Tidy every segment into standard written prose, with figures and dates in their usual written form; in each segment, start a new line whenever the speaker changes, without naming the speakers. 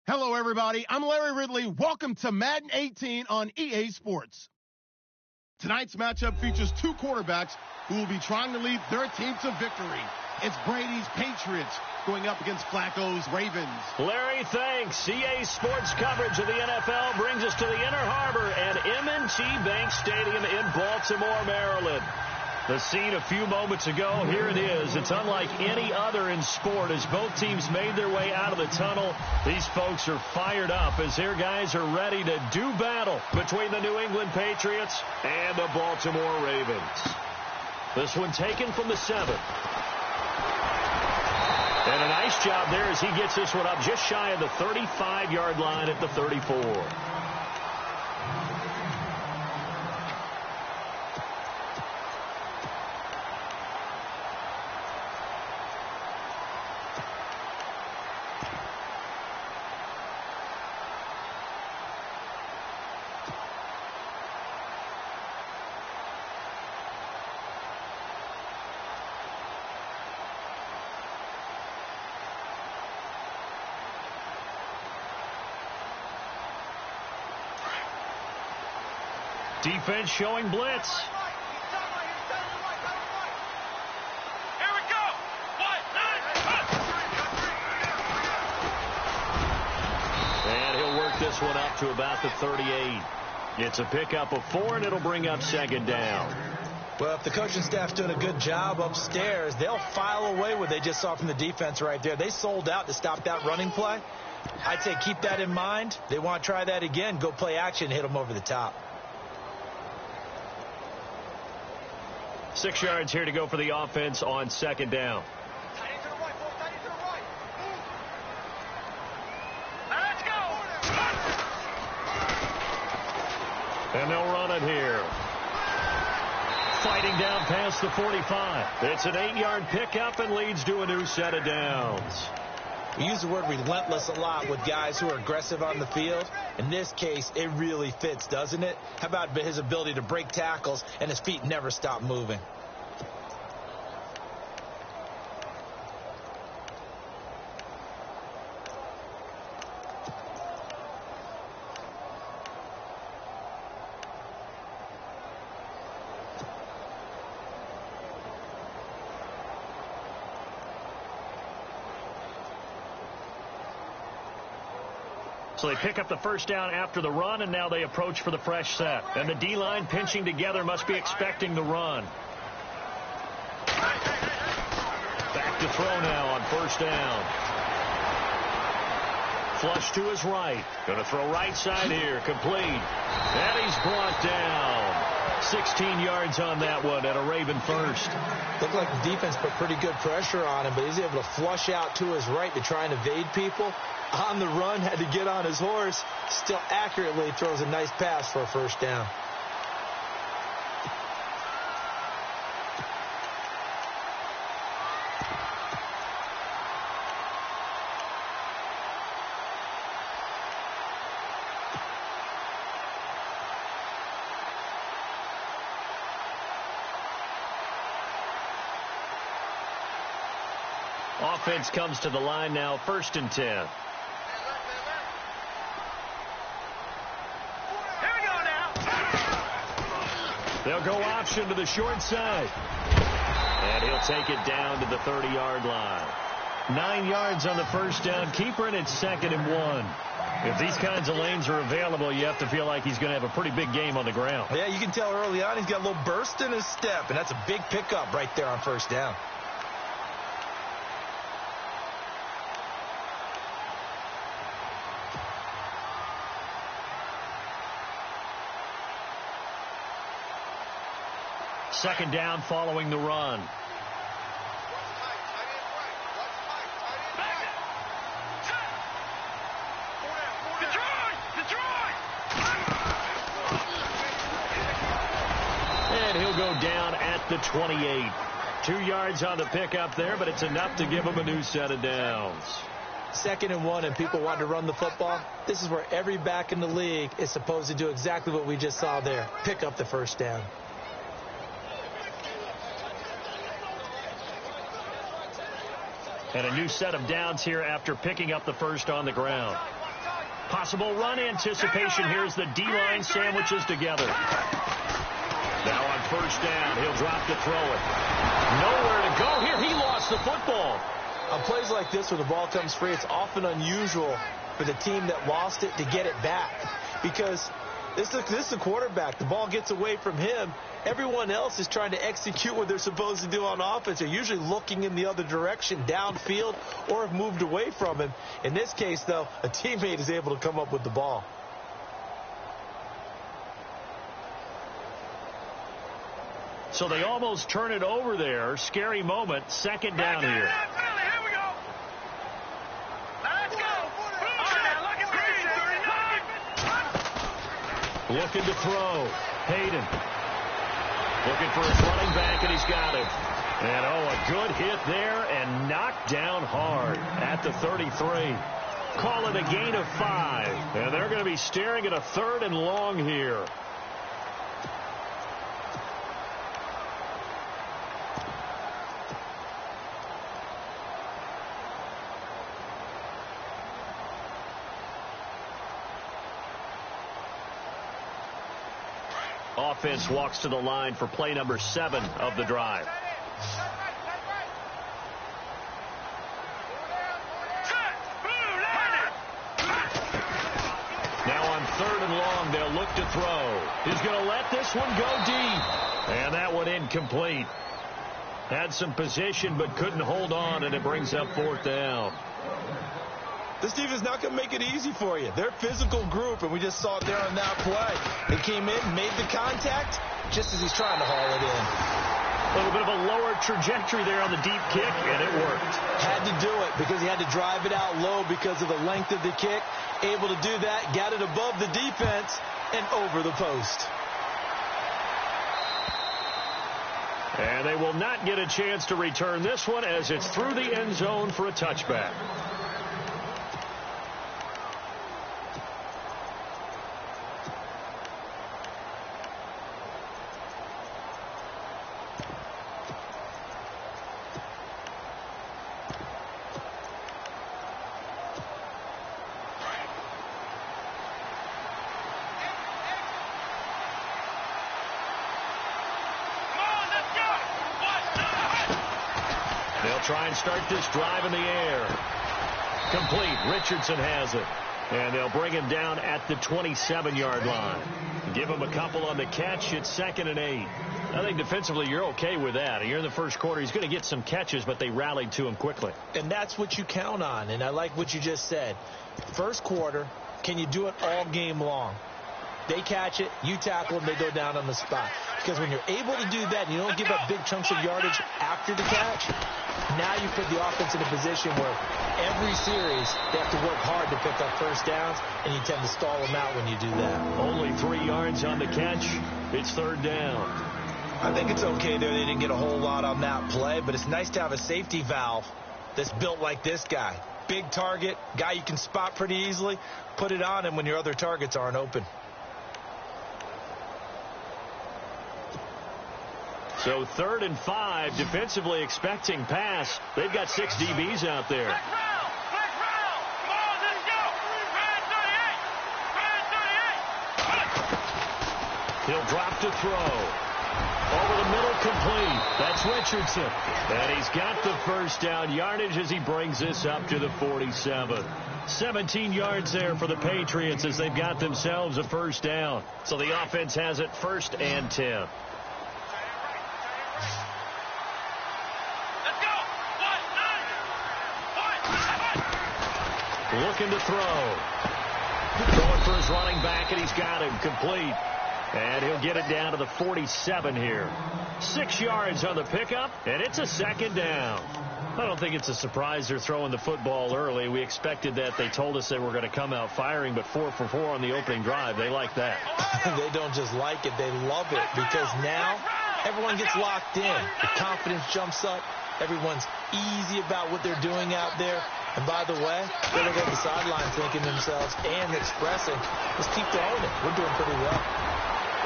Hello, everybody. I'm Larry Ridley. Welcome to Madden 18 on EA Sports. Tonight's matchup features two quarterbacks who will be trying to lead their team to victory. It's Brady's Patriots going up against Flacco's Ravens.
Larry, thanks. EA Sports coverage of the NFL brings us to the Inner Harbor at M&T Bank Stadium in Baltimore, Maryland. The scene a few moments ago, here it is. It's unlike any other in sport as both teams made their way out of the tunnel. These folks are fired up as their guys are ready to do battle between the New England Patriots and the Baltimore Ravens. This one taken from the 7. And a nice job there as he gets this one up just shy of the 35-yard line at the 34. Defense showing blitz.
Here we go.
And he'll work this one up to about the 38. It's a pickup of 4, and it'll bring up second down.
Well, if the coaching staff's doing a good job upstairs, they'll file away what they just saw from the defense right there. They sold out to stop that running play. I'd say keep that in mind. They want to try that again. Go play action, hit them over the top.
6 yards here to go for the offense on second down.
Let's go.
And they'll run it here. Fighting down past the 45. It's an 8-yard pickup and leads to a new set of downs.
We use the word relentless a lot with guys who are aggressive on the field. In this case, it really fits, doesn't it? How about his ability to break tackles and his feet never stop moving?
So they pick up the first down after the run, and now they approach for the fresh set. And the D-line pinching together must be expecting the run. Back to throw now on first down. Flush to his right. Going to throw right side here. Complete. And he's brought down. 16 yards on that one at a Raven first.
Looked like the defense put pretty good pressure on him, but he's able to flush out to his right to try and evade people. On the run, had to get on his horse. Still accurately throws a nice pass for a first down.
Offense comes to the line now, 1st and 10. They'll go option to the short side. And he'll take it down to the 30-yard line. 9 yards on the first down. Keeper, and it's 2nd and 1. If these kinds of lanes are available, you have to feel like he's going to have a pretty big game on the ground.
Yeah, you can tell early on he's got a little burst in his step, and that's a big pickup right there on first down.
Second down following the run. And he'll go down at the 28. 2 yards on the pickup there, but it's enough to give him a new set of downs.
2nd and 1, and people want to run the football. This is where every back in the league is supposed to do exactly what we just saw there. Pick up the first down.
And a new set of downs here after picking up the first on the ground. Possible run anticipation here as the D-line sandwiches together. Now on first down, he'll drop to throw it. Nowhere to go here. He lost the football.
On plays like this where the ball comes free, it's often unusual for the team that lost it to get it back. Because this is the quarterback. The ball gets away from him. Everyone else is trying to execute what they're supposed to do on offense. They're usually looking in the other direction, downfield, or have moved away from him. In this case, though, a teammate is able to come up with the ball.
So they almost turn it over there. Scary moment. Second down here.
Here we go. Let's go.
Looking to throw. Hayden. Looking for his running back, and he's got him. And, a good hit there and knocked down hard at the 33. Call it a gain of 5. And they're going to be staring at a 3rd and long here. Offense walks to the line for play number 7 of the drive. Now on 3rd and long, they'll look to throw. He's going to let this one go deep. And that one incomplete. Had some position but couldn't hold on, and it brings up 4th down.
This defense is not going to make it easy for you. They're a physical group, and we just saw it there on that play. They came in, made the contact, just as he's trying to haul it in.
A little bit of a lower trajectory there on the deep kick, and it worked.
Had to do it because he had to drive it out low because of the length of the kick. Able to do that, got it above the defense, and over the post.
And they will not get a chance to return this one as it's through the end zone for a touchback. Try and start this drive in the air. Complete. Richardson has it. And they'll bring him down at the 27-yard line. Give him a couple on the catch. It's 2nd and 8. I think defensively you're okay with that. You're in the first quarter. He's going to get some catches, but they rallied to him quickly.
And that's what you count on. And I like what you just said. First quarter, can you do it all game long? They catch it, you tackle them, they go down on the spot. Because when you're able to do that and you don't give up big chunks of yardage after the catch, now you put the offense in a position where every series they have to work hard to pick up first downs, and you tend to stall them out when you do that.
Only 3 yards on the catch. It's 3rd down.
I think it's okay there. They didn't get a whole lot on that play, but it's nice to have a safety valve that's built like this guy. Big target, guy you can spot pretty easily. Put it on him when your other targets aren't open.
So 3rd and 5, defensively expecting pass. They've got 6 DBs out there.
Let's roll. Come on, let's go. Red 38.
He'll drop to throw. Over the middle, complete. That's Richardson. And he's got the first down yardage as he brings this up to the 47. 17 yards there for the Patriots as they've got themselves a first down. So the offense has it 1st and 10. Looking to throw. Going for his running back, and he's got him complete. And he'll get it down to the 47 here. 6 yards on the pickup, and it's a 2nd down. I don't think it's a surprise they're throwing the football early. We expected that. They told us they were going to come out firing, but 4 for 4 on the opening drive. They like that.
They don't just like it. They love it because now everyone gets locked in. The confidence jumps up. Everyone's easy about what they're doing out there. And by the way, they're looking at the sideline thinking themselves and expressing, let's keep throwing it. We're doing pretty well.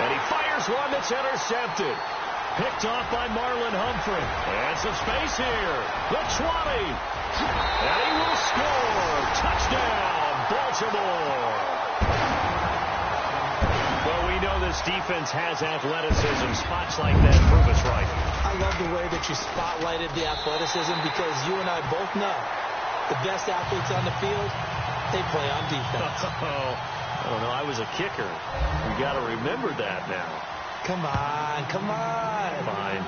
And he fires one that's intercepted. Picked off by Marlon Humphrey. And some space here. The 20. And he will score. Touchdown, Baltimore. this defense has athleticism. Spots like that prove us right.
I love the way that you spotlighted the athleticism because you and I both know the best athletes on the field, they play on defense.
I don't know. I was a kicker. We got to remember that now.
Come on, come on.
Fine.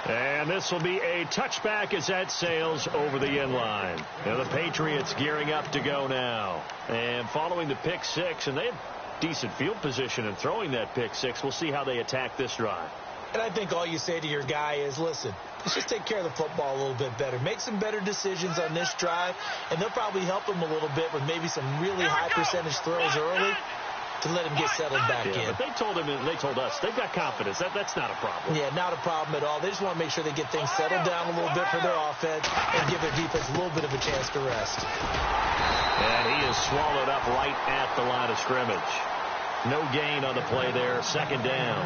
And this will be a touchback as that sails over the end line. Now the Patriots gearing up to go now. And following the pick six, and they have decent field position in throwing that pick six. We'll see how they attack this drive.
And I think all you say to your guy is, listen, let's just take care of the football a little bit better. Make some better decisions on this drive, and they'll probably help him a little bit with maybe some really high percentage throws early to let him get settled back in.
But they told him, and they told us, they've got confidence. That's not a problem.
Yeah, not a problem at all. They just want to make sure they get things settled down a little bit for their offense and give their defense a little bit of a chance to rest.
And he is swallowed up right at the line of scrimmage. No gain on the play there, second down.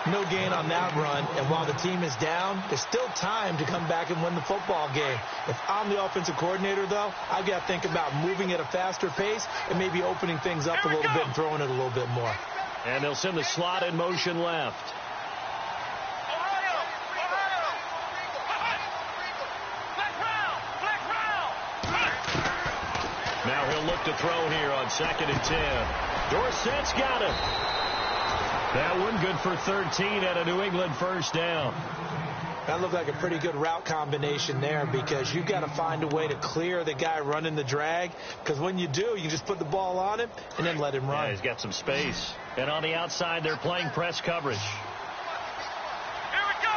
No gain on that run, and while the team is down, there's still time to come back and win the football game. If I'm the offensive coordinator, though, I've got to think about moving at a faster pace and maybe opening things up a little bit and throwing it a little bit more.
And they'll send the slot in motion left. Now he'll look to throw here on 2nd and 10. Dorsett's got it. That one good for 13 at a New England first down.
That looked like a pretty good route combination there because you've got to find a way to clear the guy running the drag, because when you do, you just put the ball on him and then let him run.
Yeah, he's got some space. And on the outside, they're playing press coverage.
Here we go.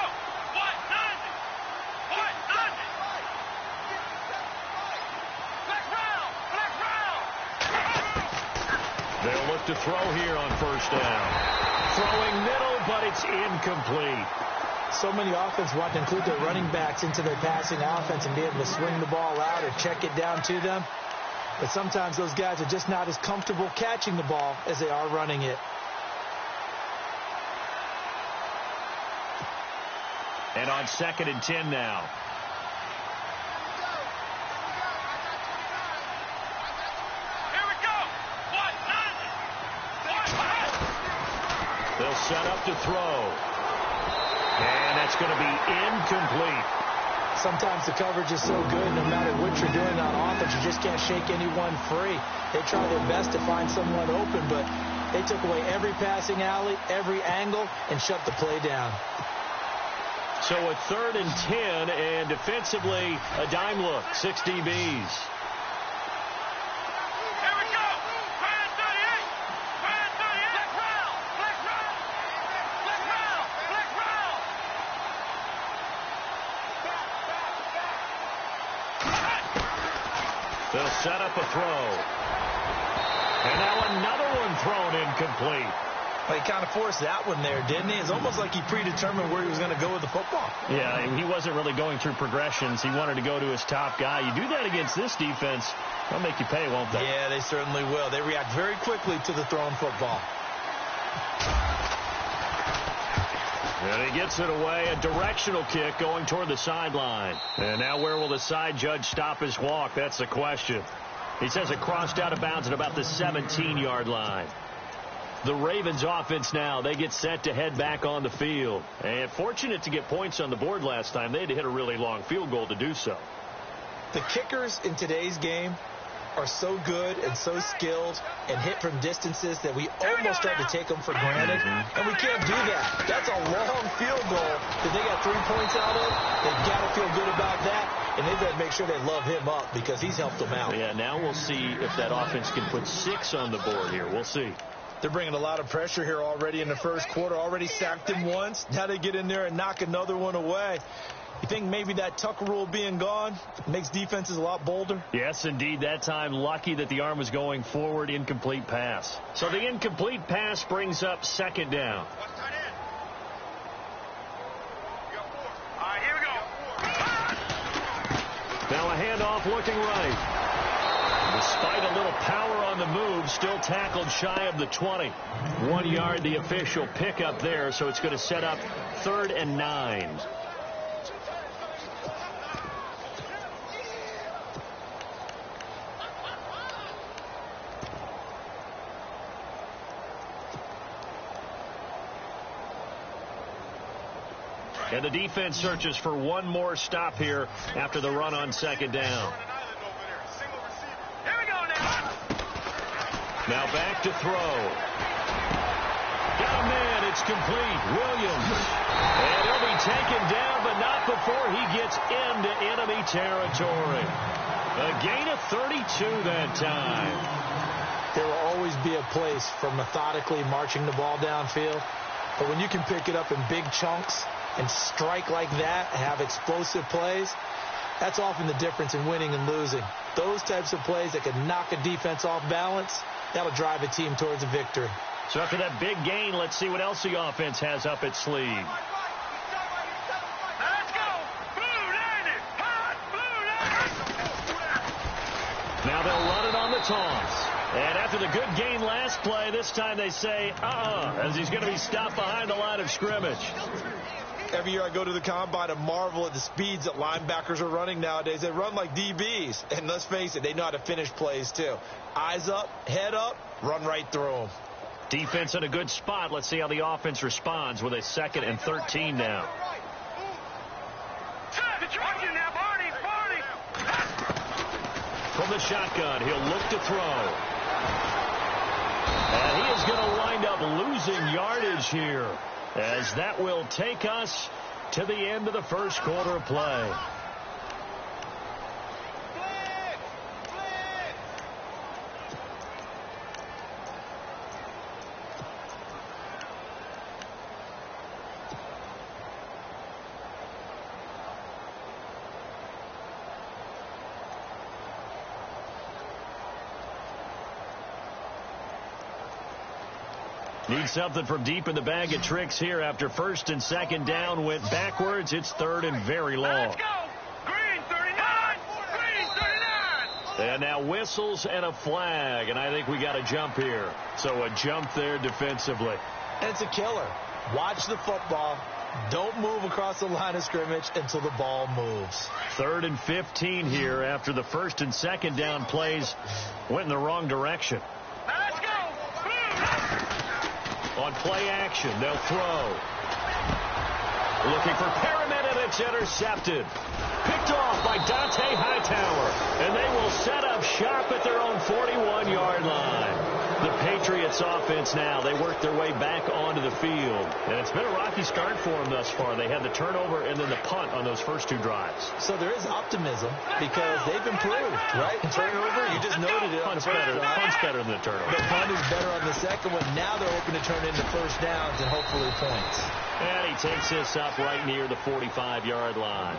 What? Nothing. What? Nothing. Black round. Black round.
They'll look to throw here on first down. Throwing middle, but it's incomplete.
So many offenses want to include their running backs into their passing offense and be able to swing the ball out or check it down to them. But sometimes those guys are just not as comfortable catching the ball as they are running it.
And on 2nd and 10 now. They'll set up to throw. And that's going to be incomplete.
Sometimes the coverage is so good, no matter what you're doing on offense, you just can't shake anyone free. They try their best to find someone open, but they took away every passing alley, every angle, and shut the play down.
So a 3rd and 10, and defensively, a dime look, 6 DBs. They'll set up a throw. And now another one thrown incomplete.
Well, he kind of forced that one there, didn't he? It's almost like he predetermined where he was going to go with the football.
Yeah, he wasn't really going through progressions. He wanted to go to his top guy. You do that against this defense, they'll make you pay, won't they?
Yeah, they certainly will. They react very quickly to the thrown football.
And he gets it away, a directional kick going toward the sideline. And now where will the side judge stop his walk? That's the question. He says it crossed out of bounds at about the 17-yard line. The Ravens offense now, they get set to head back on the field. And fortunate to get points on the board last time. They had to hit a really long field goal to do so.
The kickers in today's game are so good and so skilled and hit from distances that we almost start to take them for granted. And we can't do that. That's a long field goal that they got 3 points out of. They've got to feel good about that. And they've got to make sure they love him up because he's helped them out.
Yeah, now we'll see if that offense can put 6 on the board here. We'll see.
They're bringing a lot of pressure here already in the first quarter. Already sacked him once. Now they get in there and knock another one away. You think maybe that Tucker rule being gone makes defenses a lot bolder?
Yes, indeed. That time, lucky that the arm was going forward. Incomplete pass. So the incomplete pass brings up 2nd down.
Here we go.
Now a handoff looking right. Despite a little power on the move, still tackled shy of the 20. 1 yard, the official pickup there, so it's going to set up 3rd and 9. And the defense searches for one more stop here after the run on second down.
Here we go now.
Now back to throw. Got a man. It's complete. Williams. And he'll be taken down, but not before he gets into enemy territory. A gain of 32 that time.
There will always be a place for methodically marching the ball downfield. But when you can pick it up in big chunks and strike like that, have explosive plays, that's often the difference in winning and losing. Those types of plays that can knock a defense off balance, that'll drive a team towards a victory.
So after that big gain, let's see what else the offense has up its sleeve.
Let's go. Blue Lightning. Hot Blue Lightning.
Now they'll run it on the toss. And after the good gain last play, this time they say, as he's going to be stopped behind the line of scrimmage.
Every year I go to the combine and marvel at the speeds that linebackers are running nowadays. They run like DBs. And let's face it, they know how to finish plays too. Eyes up, head up, run right through them.
Defense in a good spot. Let's see how the offense responds with a 2nd and 13 now.
Watch it now, Barney.
From the shotgun, he'll look to throw. And he is going to wind up losing yardage here, as that will take us to the end of the first quarter of play. Need something from deep in the bag of tricks here after 1st and 2nd down went backwards. It's 3rd and very long.
Let's go. Green 39. Green 39.
And now whistles and a flag, and I think we got a jump here. So a jump there defensively.
And it's a killer. Watch the football. Don't move across the line of scrimmage until the ball moves.
3rd and 15 here after the 1st and 2nd down plays went in the wrong direction.
Let's go.
On play action, they'll throw. Looking for Perriman, and it's intercepted. Picked off by Dante Hightower. And they will set up shop at their own 41-yard line. The Patriots offense now, they work their way back onto the field. And it's been a rocky start for them thus far. They had the turnover and then the punt on those first 2 drives.
So there is optimism because they've improved, right? Turnover, you just noted it.
Punt's better than the turnover.
The punt is better on the second one. Now they're hoping to turn into first downs and hopefully points.
And he takes this up right near the 45-yard line.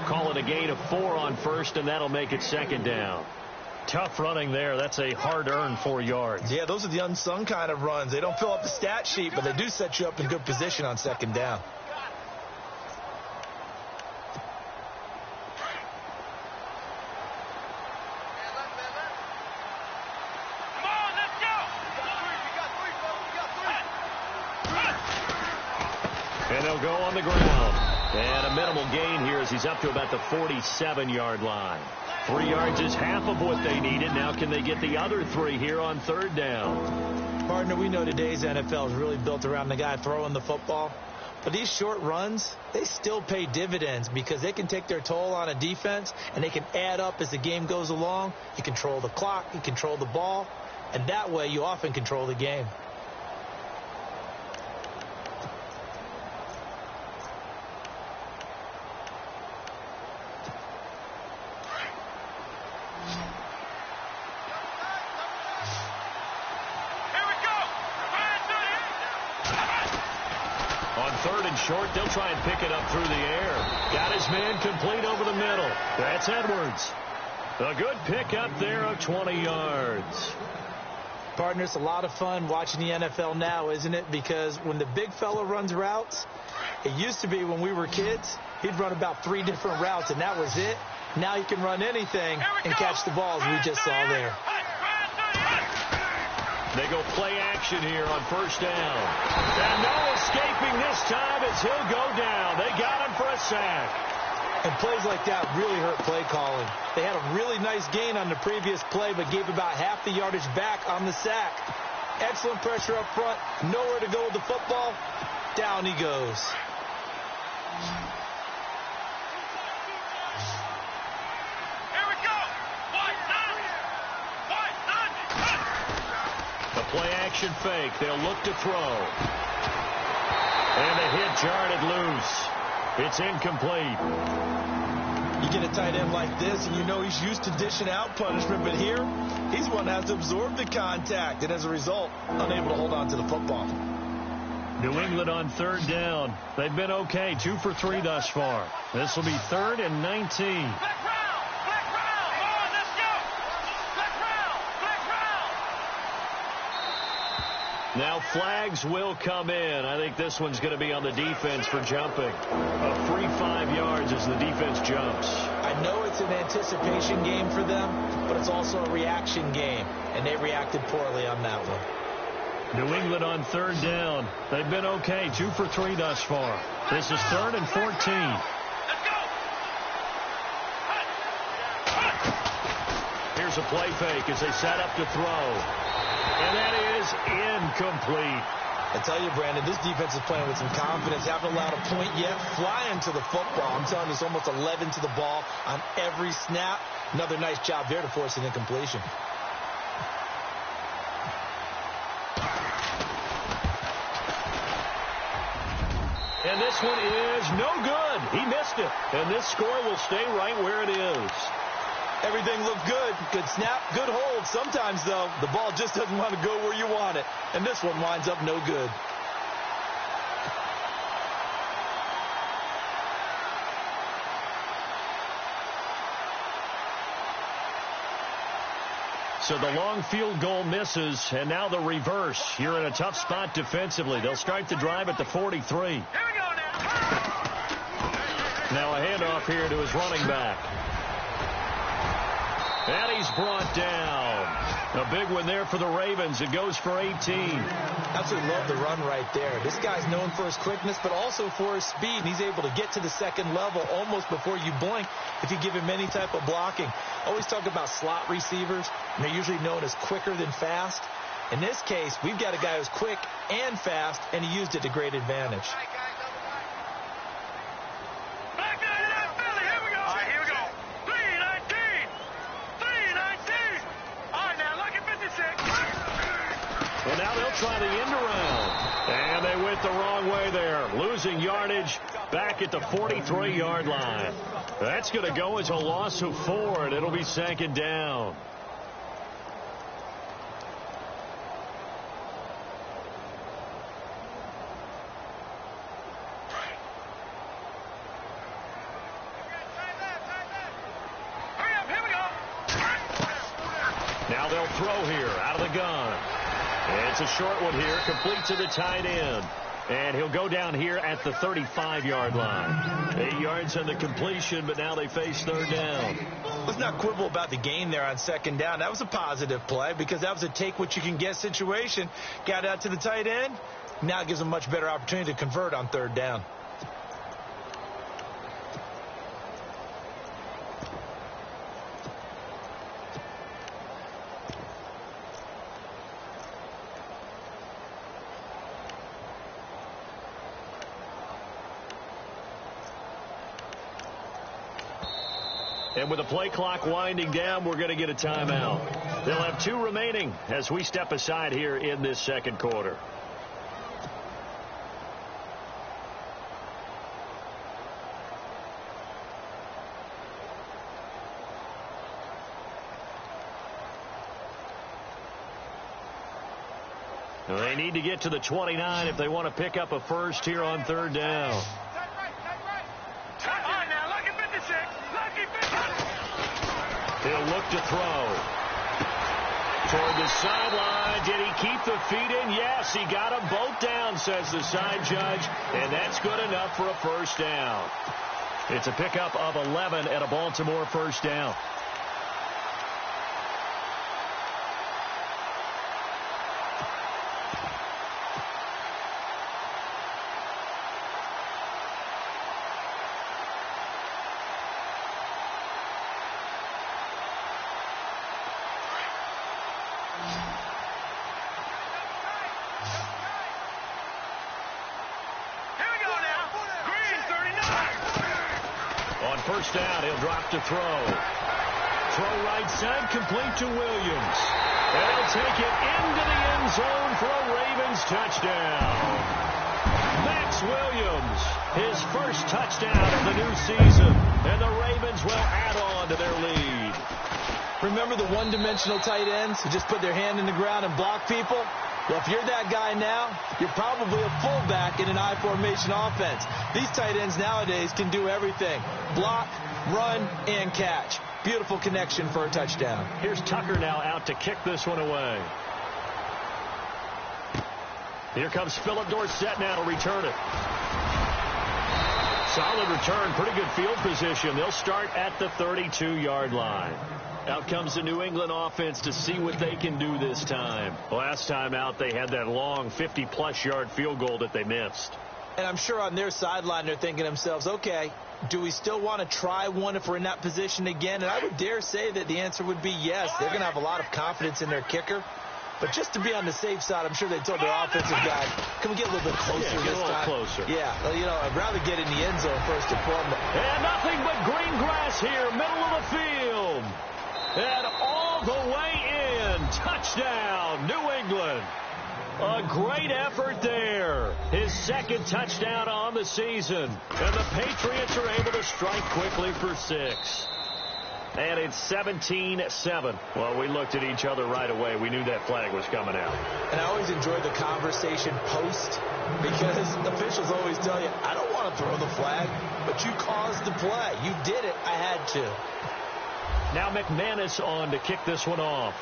Call it a gain of 4 on 1st, and that'll make it 2nd down. Tough running there. That's a hard-earned 4 yards.
Yeah, those are the unsung kind of runs. They don't fill up the stat sheet, but they do set you up in good position on 2nd down.
Come on, let's go.
And they'll go on the ground. And a minimal gain here as he's up to about the 47-yard line. 3 yards is half of what they needed. Now can they get the other 3 here on 3rd down?
Partner, we know today's NFL is really built around the guy throwing the football. But these short runs, they still pay dividends because they can take their toll on a defense and they can add up as the game goes along. You control the clock, you control the ball, and that way you often control the game.
Short, they'll try and pick it up through the air. Got his man complete over the middle. That's Edwards. A good pickup there of 20 yards.
Partner, it's a lot of fun watching the NFL now, isn't it? Because when the big fella runs routes, it used to be when we were kids, he'd run about 3 different routes, and that was it. Now he can run anything and catch the balls we just saw there.
They go play action here on 1st down. And no escaping this time as he'll go down. They got him for a sack.
And plays like that really hurt play calling. They had a really nice gain on the previous play, but gave about half the yardage back on the sack. Excellent pressure up front. Nowhere to go with the football. Down he goes.
The play-action fake. They'll look to throw. And the hit jarred it loose. It's incomplete.
You get a tight end like this, and you know he's used to dishing out punishment, but here, he's one that has to absorb the contact, and as a result, unable to hold on to the football.
New England on third down. They've been okay, 2 for 3 thus far. This will be 3rd and 19. Now flags will come in. I think this one's going to be on the defense for jumping. A free 5 yards as the defense jumps.
I know it's an anticipation game for them, but it's also a reaction game, and they reacted poorly on that one.
New England on third down. They've been okay, 2 for 3 thus far. This is 3rd and 14. Here's a play fake as they set up to throw. And that is incomplete.
I tell you, Brandon, this defense is playing with some confidence. Haven't allowed a point yet. Flying to the football. I'm telling you, it's almost 11 to the ball on every snap. Another nice job there to force an incompletion.
And this one is no good. He missed it. And this score will stay right where it is.
Everything looked good. Good snap, good hold. Sometimes, though, the ball just doesn't want to go where you want it. And this one winds up no good.
So the long field goal misses, and now the reverse. You're in a tough spot defensively. They'll start the drive at the 43.
Here we go
Now a handoff here to his running back. And he's brought down. A big one there for the Ravens. It goes for 18.
Absolutely love the run right there. This guy's known for his quickness, but also for his speed. He's able to get to the second level almost before you blink if you give him any type of blocking. Always talk about slot receivers, and they're usually known as quicker than fast. In this case, we've got a guy who's quick and fast, and he used it to great advantage.
Well, now they'll try the end around. And they went the wrong way there. Losing yardage back at the 43-yard line. That's going to go as a loss of 4, and it'll be 2nd down. Now they'll throw here out of the gun. It's a short one here, complete to the tight end. And he'll go down here at the 35-yard line. 8 yards on the completion, but now they face 3rd down.
Let's not quibble about the gain there on 2nd down. That was a positive play because that was a take-what-you-can-get situation. Got out to the tight end. Now it gives them a much better opportunity to convert on 3rd down.
And with the play clock winding down, we're going to get a timeout. They'll have 2 remaining as we step aside here in this 2nd quarter. They need to get to the 29 if they want to pick up a first here on 3rd down. He'll look to throw. Toward the sideline. Did he keep the feet in? Yes, he got them both down, says the side judge. And that's good enough for a first down. It's a pickup of 11 and a Baltimore first down. first down. He'll drop to throw. Throw right side, complete to Williams. And he'll take it into the end zone for a Ravens touchdown. Max Williams, his first touchdown of the new season. And the Ravens will add on to their lead.
Remember the one-dimensional tight ends who just put their hand in the ground and block people? Well, if you're that guy now, you're probably a fullback in an I-formation offense. These tight ends nowadays can do everything. Block, run, and catch. Beautiful connection for a touchdown.
Here's Tucker now out to kick this one away. Here comes Philip Dorsett now to return it. Solid return, pretty good field position. They'll start at the 32-yard line. Out comes the New England offense to see what they can do this time. Last time out, they had that long 50-plus yard field goal that they missed.
And I'm sure on their sideline they're thinking to themselves, okay, do we still want to try one if we're in that position again? And I would dare say that the answer would be yes. They're going to have a lot of confidence in their kicker. But just to be on the safe side, I'm sure they told their offensive guy, can we get a little bit closer
this time?
Get a little
closer.
Yeah, well, you know, I'd rather get in the end zone first and foremost.
And nothing but green grass here, middle of the field. And all the way in. Touchdown, New England. A great effort there. His second touchdown on the season. And the Patriots are able to strike quickly for 6. And it's 17-7. Well, we looked at each other right away. We knew that flag was coming out.
And I always enjoy the conversation post because officials always tell you, I don't want to throw the flag, but you caused the play. You did it. I had to.
Now McManus on to kick this one off.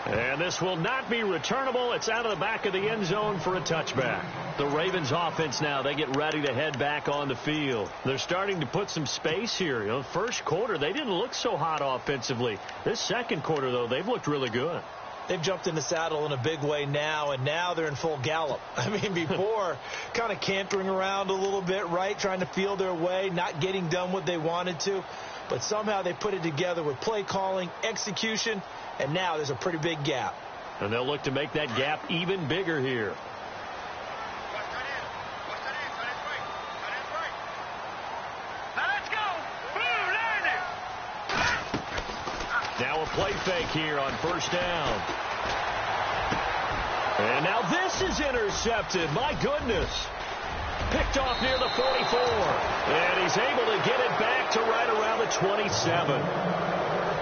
And this will not be returnable. It's out of the back of the end zone for a touchback. The Ravens offense now, they get ready to head back on the field. They're starting to put some space here. You know, first quarter, they didn't look so hot offensively. This second quarter, though, they've looked really good.
They've jumped in the saddle in a big way now, and now they're in full gallop. I mean, before, kind of cantering around a little bit, right, trying to feel their way, not getting done what they wanted to. But somehow they put it together with play calling, execution, and now there's a pretty big gap.
And they'll look to make that gap even bigger here. Now a play fake here on first down. And now this is intercepted. My goodness. Picked off near the 44. And he's able to get it back to right around the 27.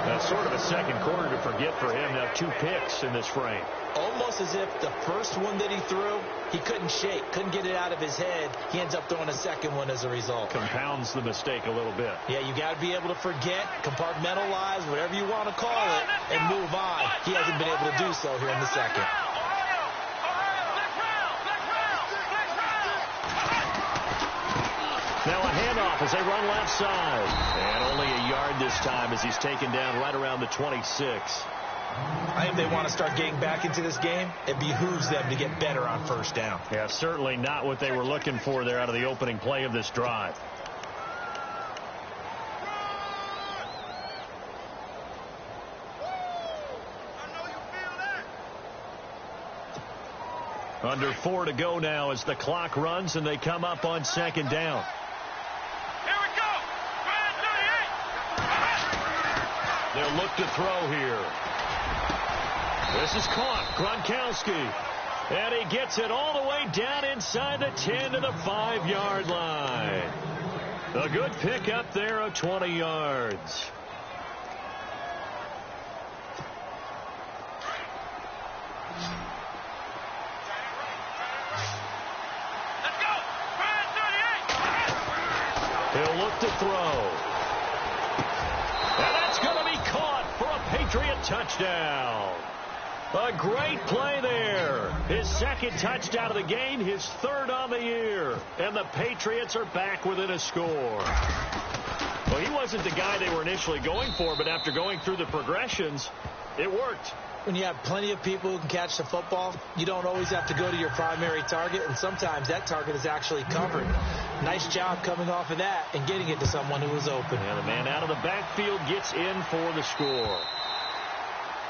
That's sort of a second quarter to forget for him. Now 2 picks in this frame.
Almost as if the first one that he threw, he couldn't shake, couldn't get it out of his head. He ends up throwing a second one as a result.
Compounds the mistake a little bit.
Yeah, you got to be able to forget, compartmentalize, whatever you want to call it, and move on. He hasn't been able to do so here in the second.
Now a handoff as they run left side. And only a yard this time as he's taken down right around the 26.
I think they want to start getting back into this game. It behooves them to get better on first down.
Yeah, certainly not what they were looking for there out of the opening play of this drive. Under 4 to go now as the clock runs and they come up on second down. They'll look to throw here. This is caught. Gronkowski. And he gets it all the way down inside the 10 to the 5-yard line. A good pick up there of 20 yards. He'll look to throw. And that's going to be caught for a Patriot touchdown. A great play there. His second touchdown of the game, his third on the year. And the Patriots are back within a score. Well, he wasn't the guy they were initially going for, but after going through the progressions, it worked.
When you have plenty of people who can catch the football, you don't always have to go to your primary target, and sometimes that target is actually covered. Nice job coming off of that and getting it to someone who was open.
And the man out of the backfield gets in for the score.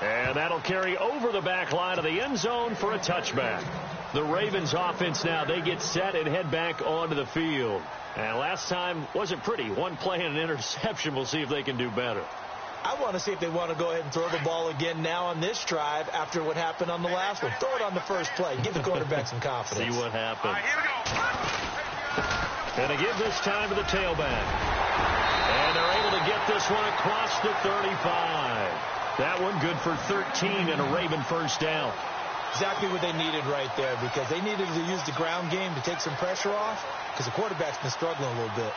And that'll carry over the back line of the end zone for a touchback. The Ravens offense now, they get set and head back onto the field. And last time wasn't pretty. One play and an interception. We'll see if they can do better.
I want to see if they want to go ahead and throw the ball again now on this drive after what happened on the last one. Throw it on the first play. Give the quarterback some confidence.
See what happens.
Here we go.
And to give this time to the tailback. And they're able to get this one across the 35. That one good for 13 and a Raven first down.
Exactly what they needed right there, because they needed to use the ground game to take some pressure off, because the quarterback's been struggling a little bit.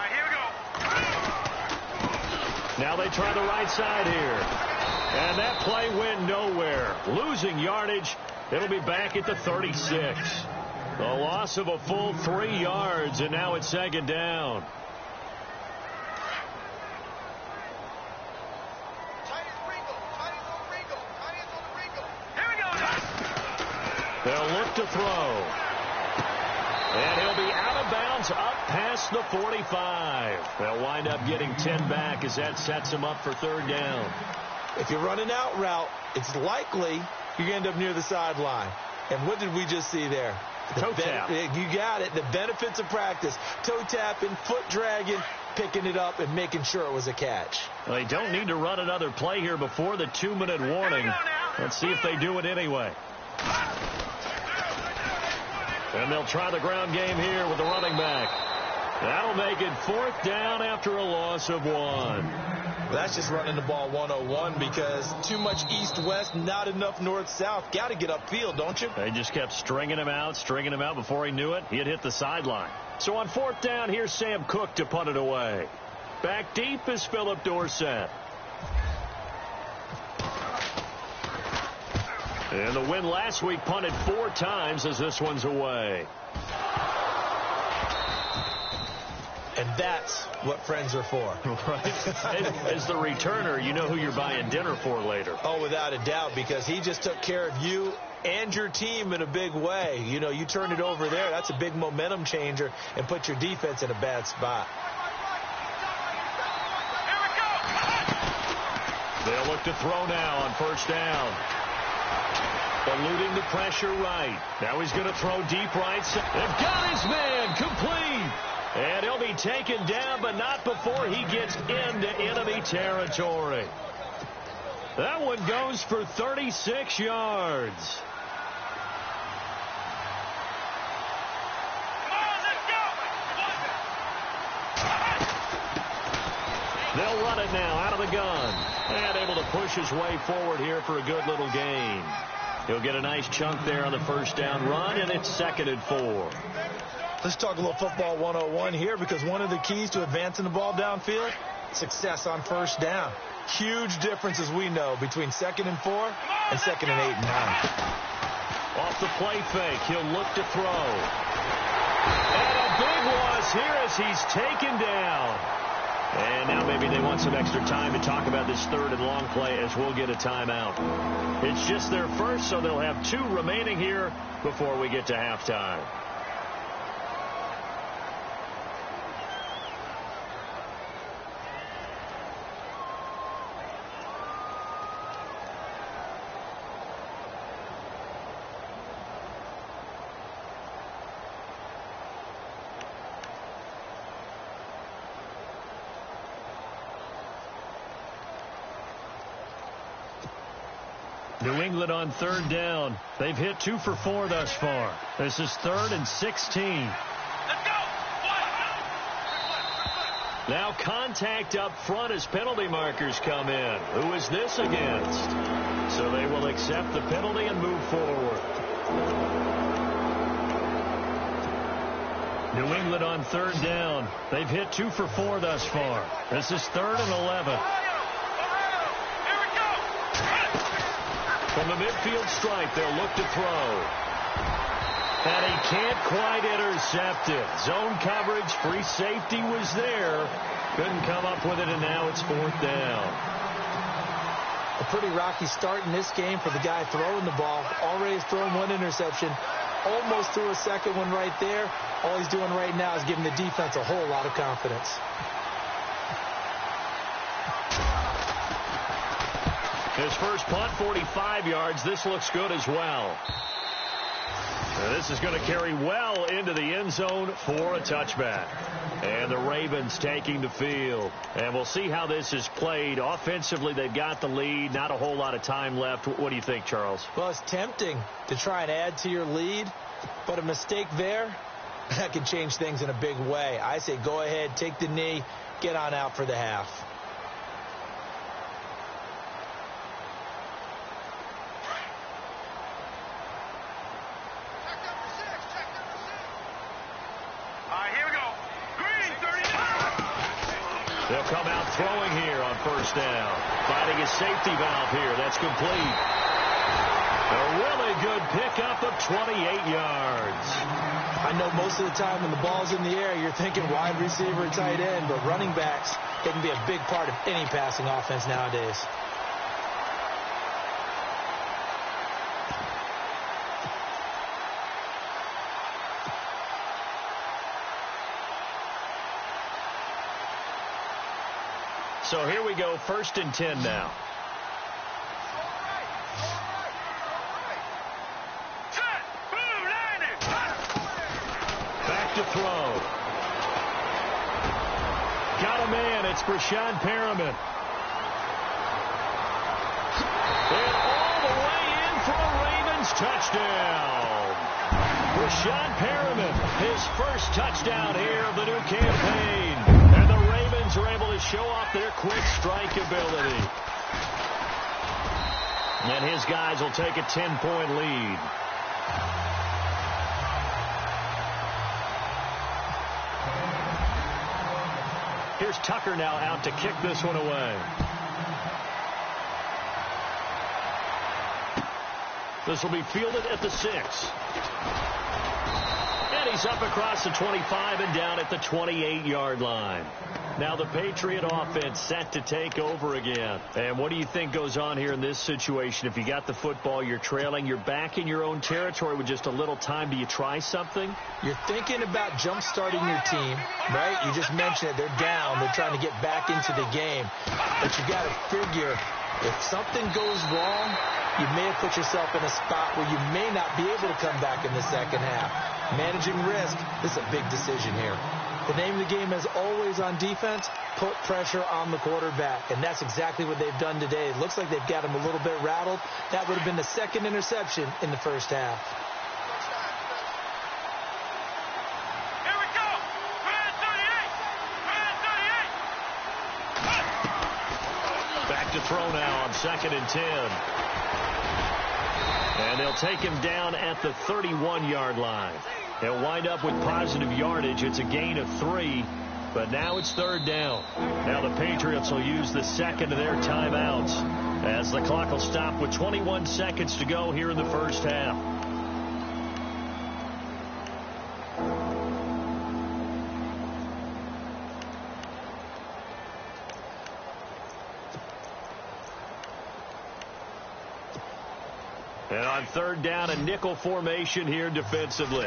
Here we go.
Now they try the right side here. And that play went nowhere. Losing yardage. It'll be back at the 36. The loss of a full 3 yards, and now it's second down. They'll look to throw. And he'll be out of bounds up past the 45. They'll wind up getting 10 back as that sets him up for third down.
If you're running out route, it's likely you're going to end up near the sideline. And what did we just see there?
Toe tap.
You got it. The benefits of practice. Toe tapping, foot dragging, picking it up, and making sure it was a catch.
Well, they don't need to run another play here before the 2-minute warning. Let's see if they do it anyway. And they'll try the ground game here with the running back. That'll make it fourth down after a loss of 1.
Well, that's just running the ball 101 because too much east-west, not enough north-south. Got to get upfield, don't you?
They just kept stringing him out. Before he knew it, he had hit the sideline. So on fourth down, here's Sam Cook to punt it away. Back deep is Philip Dorsett. And the win last week punted 4 times as this one's away.
And that's what friends are for.
Right. As the returner, you know who you're buying dinner for later.
Oh, without a doubt, because he just took care of you and your team in a big way. You know, you turn it over there. That's a big momentum changer and put your defense in a bad spot.
They'll look to throw now on first down. Eluding the pressure right. Now he's going to throw deep right. They've got his man complete. And he'll be taken down, but not before he gets into enemy territory. That one goes for 36 yards. They'll run it now out of the gun. And able to push his way forward here for a good little gain. He'll get a nice chunk there on the first down run, and it's 2nd and 4.
Let's talk a little football 101 here, because one of the keys to advancing the ball downfield, success on first down. Huge difference, as we know, between 2nd and 4 and 2nd and 8 and 9.
Off the play fake, he'll look to throw. And a big loss here as he's taken down. And now maybe they want some extra time to talk about this 3rd and long play as we'll get a timeout. It's just their first, so they'll have 2 remaining here before we get to halftime. New England on 3rd down. They've hit 2 for 4 thus far. This is 3rd and 16.
Let's go.
Now contact up front as penalty markers come in. Who is this against? So they will accept the penalty and move forward. New England on 3rd down. They've hit 2 for 4 thus far. This is 3rd and 11. From the midfield stripe, they'll look to throw. And he can't quite intercept it. Zone coverage, free safety was there. Couldn't come up with it, and now it's 4th down.
A pretty rocky start in this game for the guy throwing the ball. Already has thrown 1 interception. Almost threw a second one right there. All he's doing right now is giving the defense a whole lot of confidence.
His first punt, 45 yards. This looks good as well. And this is going to carry well into the end zone for a touchback. And the Ravens taking the field. And we'll see how this is played. Offensively, they've got the lead. Not a whole lot of time left. What do you think, Charles?
Well, it's tempting to try and add to your lead. But a mistake there, that can change things in a big way. I say go ahead, take the knee, get on out for the half.
They'll come out throwing here on first down. Finding a safety valve here. That's complete. A really good pickup of 28 yards.
I know most of the time when the ball's in the air, you're thinking wide receiver, tight end, but running backs can be a big part of any passing offense nowadays.
So here we go, 1st and 10 now. Back to throw. Got a man. It's Brashad Perriman. And all the way in for a Ravens touchdown. Brashad Perriman, his first touchdown here of the new campaign. And the Ravens are able to show off their quick strike ability. And his guys will take a 10-point lead. Here's Tucker now out to kick this one away. This will be fielded at the 6. And he's up across the 25 and down at the 28-yard line. Now the Patriot offense set to take over again. And what do you think goes on here in this situation? If you got the football, you're trailing, you're back in your own territory with just a little time. Do you try something?
You're thinking about jump-starting your team, right? You just mentioned it. They're down. They're trying to get back into the game. But you got to figure if something goes wrong, you may have put yourself in a spot where you may not be able to come back in the second half. Managing risk, this is a big decision here. The name of the game is always on defense, put pressure on the quarterback. And that's exactly what they've done today. It looks like they've got him a little bit rattled. That would have been the second interception in the first half.
Here we go. Red 38.
Back to throw now on 2nd and 10. And they'll take him down at the 31-yard line. They'll wind up with positive yardage. It's a gain of 3, but now it's 3rd down. Now the Patriots will use the second of their timeouts as the clock will stop with 21 seconds to go here in the first half. And on 3rd down, a nickel formation here defensively.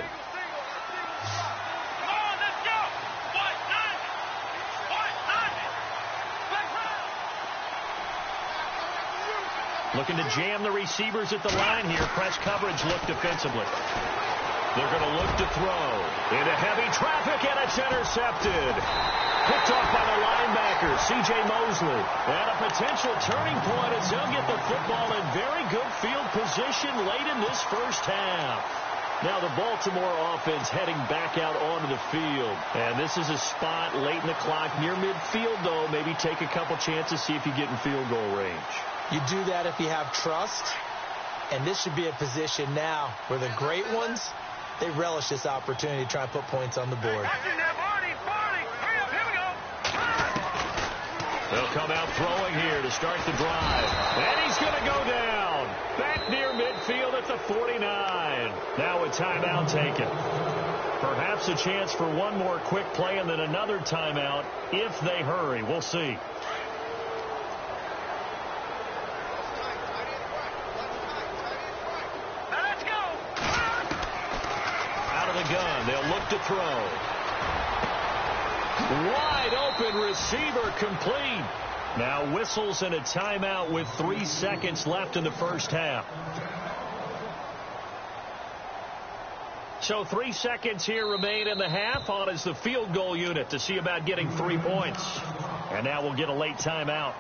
Looking to jam the receivers at the line here. Press coverage look defensively. They're going to look to throw. Into heavy traffic, and it's intercepted. Picked off by the linebacker, C.J. Mosley. And a potential turning point as they'll get the football in very good field position late in this first half. Now the Baltimore offense heading back out onto the field. And this is a spot late in the clock near midfield, though. Maybe take a couple chances, see if you get in field goal range.
You do that if you have trust. And this should be a position now where the great ones, they relish this opportunity to try and put points on the board.
They'll come out throwing here to start the drive. And he's going to go down. Back near midfield at the 49. Now a timeout taken. Perhaps a chance for one more quick play and then another timeout if they hurry. We'll see. Gun. They'll look to throw. Wide open receiver complete. Now whistles and a timeout with 3 seconds left in the first half. So 3 seconds here remain in the half. On is the field goal unit to see about getting 3 points. And now we'll get a late timeout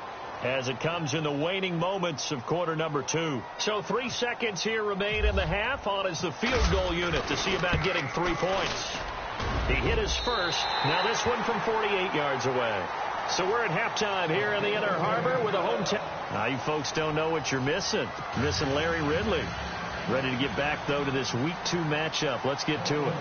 as it comes in the waning moments of quarter number 2. So 3 seconds here remain in the half. On is the field goal unit to see about getting 3 points. He hit his first. Now this one from 48 yards away. So we're at halftime here in the Inner Harbor with a hometown. Now you folks don't know what you're missing. Missing Larry Ridley. Ready to get back, though, to this Week 2 matchup. Let's get to it.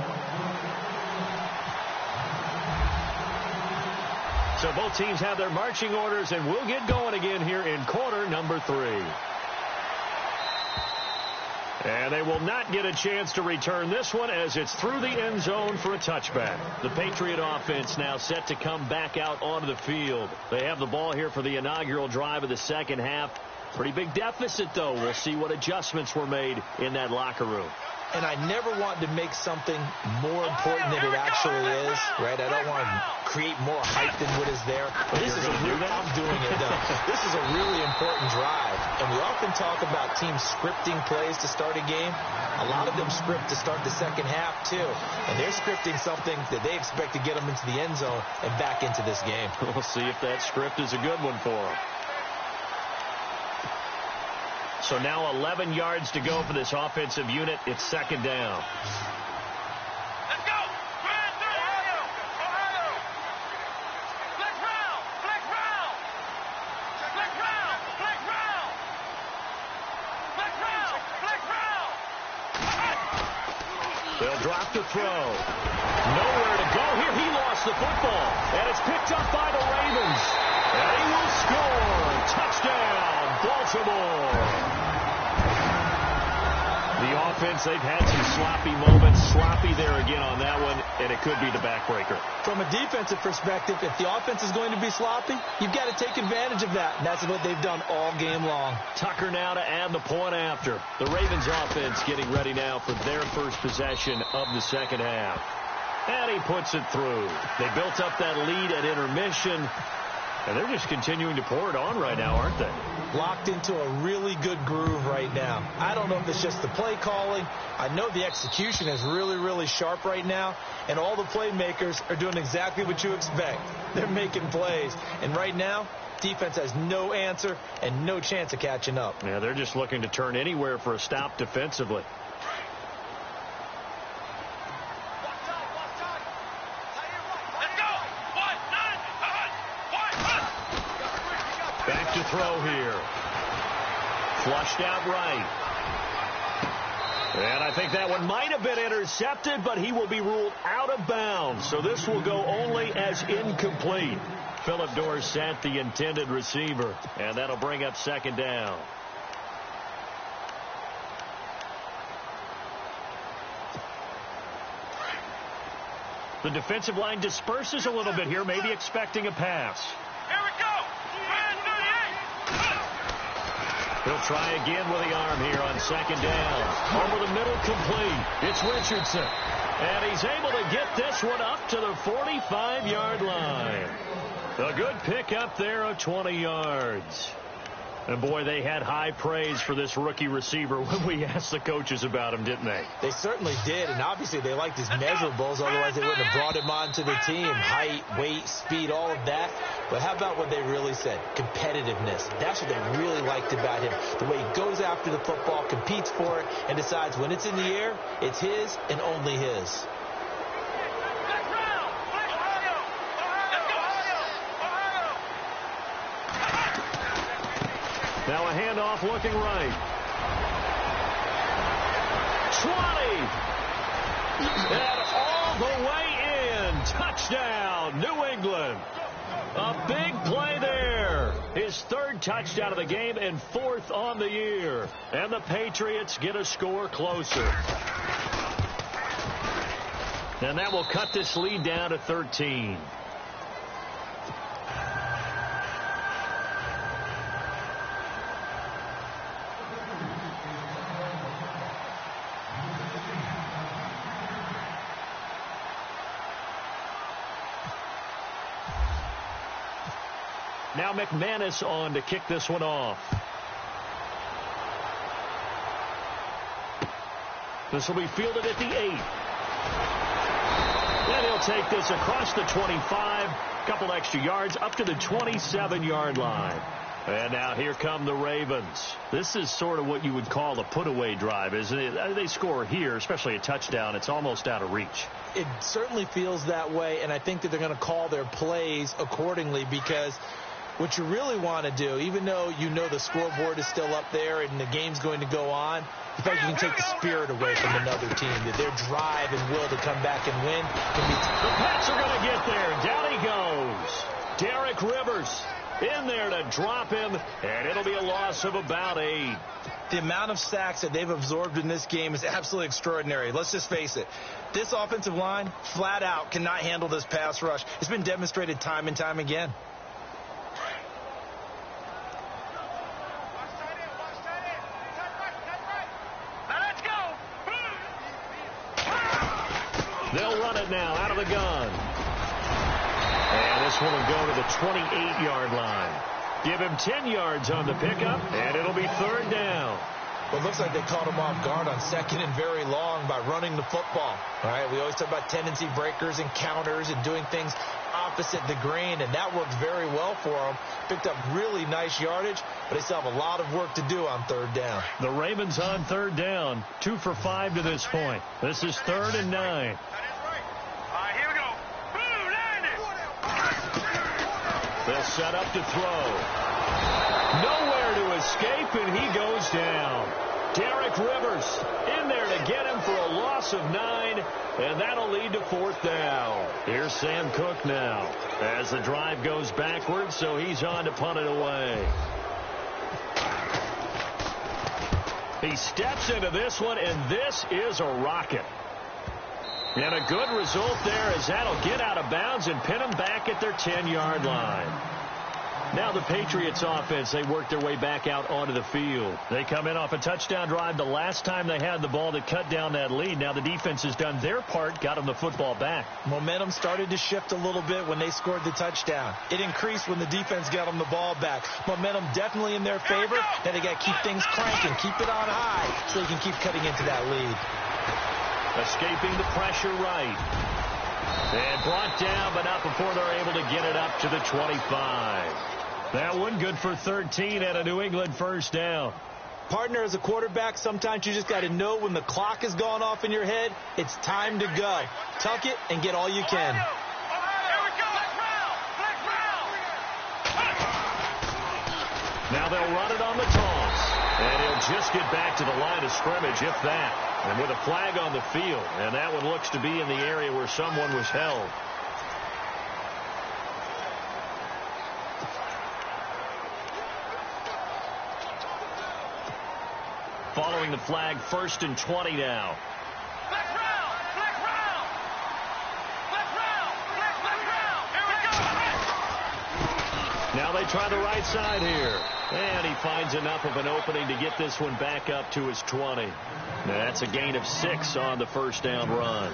So both teams have their marching orders, and we'll get going again here in quarter number 3. And they will not get a chance to return this one as it's through the end zone for a touchback. The Patriot offense now set to come back out onto the field. They have the ball here for the inaugural drive of the second half. Pretty big deficit, though. We'll see what adjustments were made in that locker room.
And I never want to make something more important than it actually is, right? I don't want to create more hype than what is there. But this is I'm doing it, though. This is a really important drive. And we often talk about teams scripting plays to start a game. A lot of them script to start the second half, too. And they're scripting something that they expect to get them into the end zone and back into this game.
We'll see if that script is a good one for them. So now 11 yards to go for this offensive unit. It's second down.
Let's go! Ohio! Ohio! Flex round! Flex round! Flex round! Flex round! Flex round! Flex round!
They'll drop to throw. Nowhere to go here. He lost the football. And it's picked up by the Ravens. And he will score. Touchdown, Baltimore. The offense, they've had some sloppy moments. Sloppy there again on that one, and it could be the backbreaker.
From a defensive perspective, if the offense is going to be sloppy, you've got to take advantage of that, and that's what they've done all game long.
Tucker now to add the point after. The Ravens offense getting ready now for their first possession of the second half. And he puts it through. They built up that lead at intermission, and they're just continuing to pour it on right now, aren't they?
Locked into a really good groove right now. I don't know if it's just the play calling. I know the execution is really, really sharp right now, and all the playmakers are doing exactly what you expect. They're making plays, and right now, defense has no answer and no chance of catching up.
Yeah, they're just looking to turn anywhere for a stop defensively. Back to throw here. Flushed out right. And I think that one might have been intercepted, but he will be ruled out of bounds. So this will go only as incomplete. Philip Dorsett, the intended receiver. And that'll bring up second down. The defensive line disperses a little bit here, maybe expecting a pass.
Here we go!
He'll try again with the arm here on second down. Over the middle, complete. It's Richardson. And he's able to get this one up to the 45-yard line. A good pickup there of 20 yards. And, boy, they had high praise for this rookie receiver when we asked the coaches about him, didn't they?
They certainly did, and obviously they liked his measurables. Otherwise, they wouldn't have brought him onto the team. Height, weight, speed, all of that. But how about what they really said? Competitiveness. That's what they really liked about him. The way he goes after the football, competes for it, and decides when it's in the air, it's his and only his.
Now a handoff looking right. 20. And all the way in. Touchdown, New England. A big play there. His third touchdown of the game and fourth on the year. And the Patriots get a score closer. And that will cut this lead down to 13. Now McManus on to kick this one off. This will be fielded at the 8. And he'll take this across the 25. Couple extra yards up to the 27-yard line. And now here come the Ravens. This is sort of what you would call a put-away drive, isn't it? They score here, especially a touchdown. It's almost out of reach.
It certainly feels that way, and I think that they're going to call their plays accordingly, because what you really want to do, even though you know the scoreboard is still up there and the game's going to go on, you feel like you can take the spirit away from another team, that their drive and will to come back and win can be...
The Pats are going to get there. Down he goes. Derek Rivers in there to drop him, and it'll be a loss of about 8.
The amount of sacks that they've absorbed in this game is absolutely extraordinary. Let's just face it. This offensive line, flat out, cannot handle this pass rush. It's been demonstrated time and time again.
They'll run it now out of the gun. And this one will go to the 28-yard line. Give him 10 yards on the pickup, and it'll be third down.
Well, it looks like they caught him off guard on second and very long by running the football. All right, we always talk about tendency breakers and counters and doing things opposite the grain, and that worked very well for them. Picked up really nice yardage, but they still have a lot of work to do on third down.
The Ravens on third down, 2 for 5 to this point. This is 3rd and 9. They'll set up to throw. Nowhere to escape, and he goes down. Derek Rivers in there to get him for a loss of 9, and that'll lead to 4th down. Here's Sam Cook now as the drive goes backwards, so he's on to punt it away. He steps into this one, and this is a rocket. And a good result there, as that'll get out of bounds and pin them back at their 10-yard line. Now the Patriots offense, they work their way back out onto the field. They come in off a touchdown drive the last time they had the ball that cut down that lead. Now the defense has done their part, got them the football back.
Momentum started to shift a little bit when they scored the touchdown. It increased when the defense got them the ball back. Momentum definitely in their favor. Now they got to keep things cranking, keep it on high so they can keep cutting into that lead.
Escaping the pressure right. And brought down, but not before they're able to get it up to the 25. That one good for 13 at a New England first down.
Partner, as a quarterback, sometimes you just got to know when the clock has gone off in your head, it's time to go. Tuck it and get all you can.
Now they'll run it on the toss. And he'll just get back to the line of scrimmage, if that. And with a flag on the field. And that one looks to be in the area where someone was held. Following the flag, 1st and 20 now. Now they try the right side here. And he finds enough of an opening to get this one back up to his 20. That's a gain of 6 on the first down run.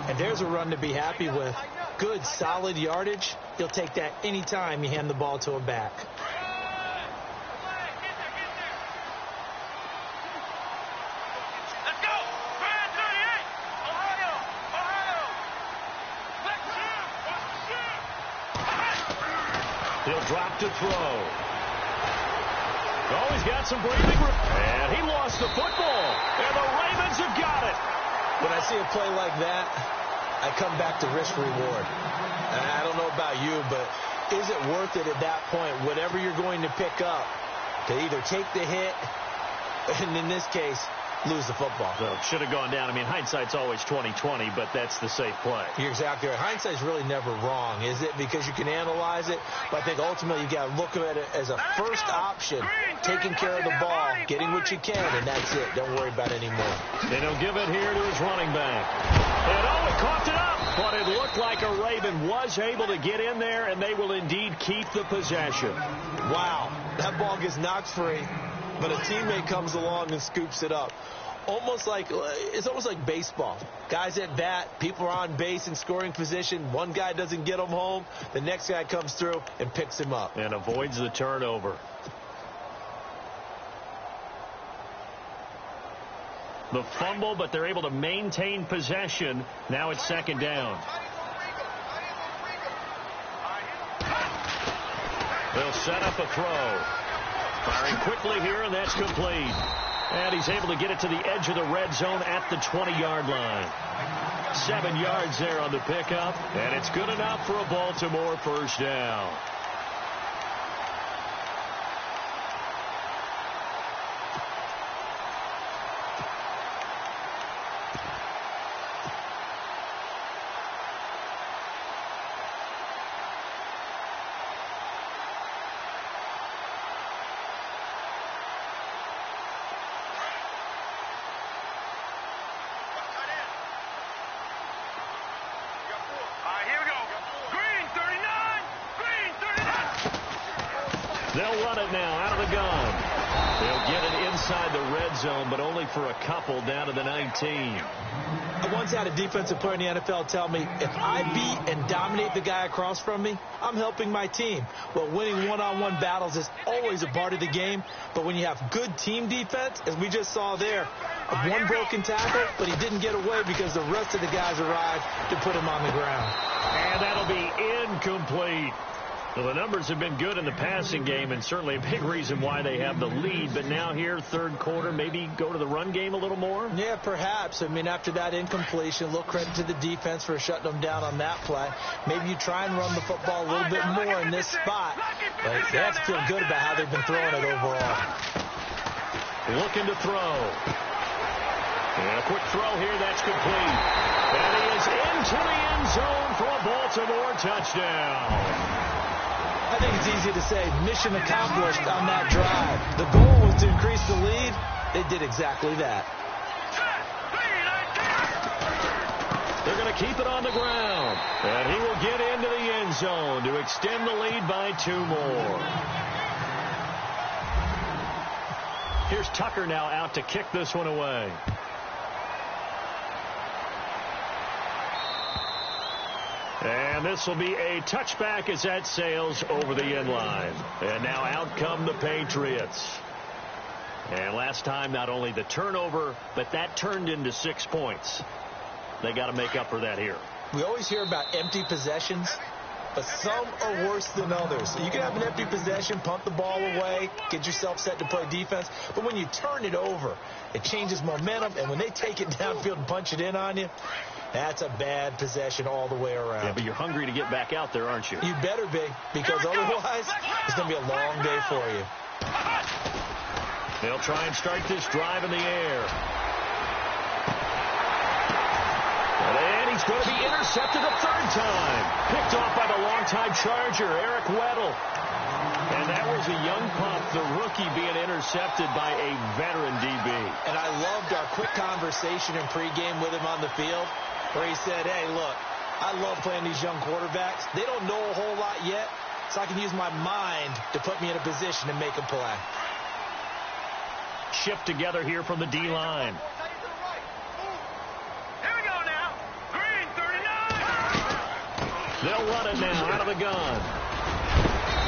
And there's a run to be happy with. Good, solid yardage. You'll take that anytime you hand the ball to him back.
He'll drop to throw. Oh, he's got some breathing room. And he lost the football. And the Ravens have got it.
When I see a play like that, I come back to risk reward. I don't know about you, but is it worth it at that point, whatever you're going to pick up, to either take the hit, and in this case, lose the football?
So should have gone down. I mean, hindsight's always 20/20, but that's the safe play.
You're exactly right. Hindsight's really never wrong, is it? Because you can analyze it, but I think ultimately you got to look at it as a first option, taking care of the ball, getting what you can, and that's it. Don't worry about it anymore.
And he'll give it here to his running back. And oh, he coughed it up, but it looked like a Raven was able to get in there, and they will indeed keep the possession.
Wow, that ball gets knocked free, but a teammate comes along and scoops it up. It's almost like baseball. Guys at bat, people are on base in scoring position. One guy doesn't get him home. The next guy comes through and picks him up.
And avoids the turnover. The fumble, but they're able to maintain possession. Now it's second down. They'll set up a throw. Firing quickly here, and that's complete. And he's able to get it to the edge of the red zone at the 20-yard line. 7 yards there on the pickup, and it's good enough for a Baltimore first down. They'll run it now out of the gun. They'll get it inside the red zone, but only for a couple down to the 19.
I once had a defensive player in the NFL tell me, if I beat and dominate the guy across from me, I'm helping my team. Well, winning one-on-one battles is always a part of the game, but when you have good team defense, as we just saw there, one broken tackle, but he didn't get away because the rest of the guys arrived to put him on the ground.
And that'll be incomplete. Well, the numbers have been good in the passing game, and certainly a big reason why they have the lead. But now here, third quarter, maybe go to the run game a little more?
Yeah, perhaps. I mean, after that incompletion, a little credit to the defense for shutting them down on that play. Maybe you try and run the football a little bit more in this spot. But they have to feel good about how they've been throwing it overall.
Looking to throw. And a quick throw here, that's complete. And he is into the end zone for a Baltimore touchdown.
I think it's easy to say mission accomplished on that drive. The goal was to increase the lead. They did exactly that.
They're going to keep it on the ground. And he will get into the end zone to extend the lead by 2 more. Here's Tucker now out to kick this one away. And this will be a touchback as that sails over the end line. And now out come the Patriots. And last time, not only the turnover, but that turned into 6 points. They got to make up for that here.
We always hear about empty possessions, but some are worse than others. You can have an empty possession, punt the ball away, get yourself set to play defense. But when you turn it over, it changes momentum. And when they take it downfield and punch it in on you, that's a bad possession all the way around.
Yeah, but you're hungry to get back out there, aren't you?
You better be, because otherwise it's going to be a long day for you.
They'll try and start this drive in the air. And he's going to be intercepted a third time. Picked off by the longtime Charger, Eric Weddle. And that was a young pup, the rookie being intercepted by a veteran DB.
And I loved our quick conversation in pregame with him on the field, where he said, hey, look, I love playing these young quarterbacks. They don't know a whole lot yet, so I can use my mind to put me in a position to make a play.
Shift together here from the D-line.
Here we go now. Green 39.
They'll run it now out of the gun.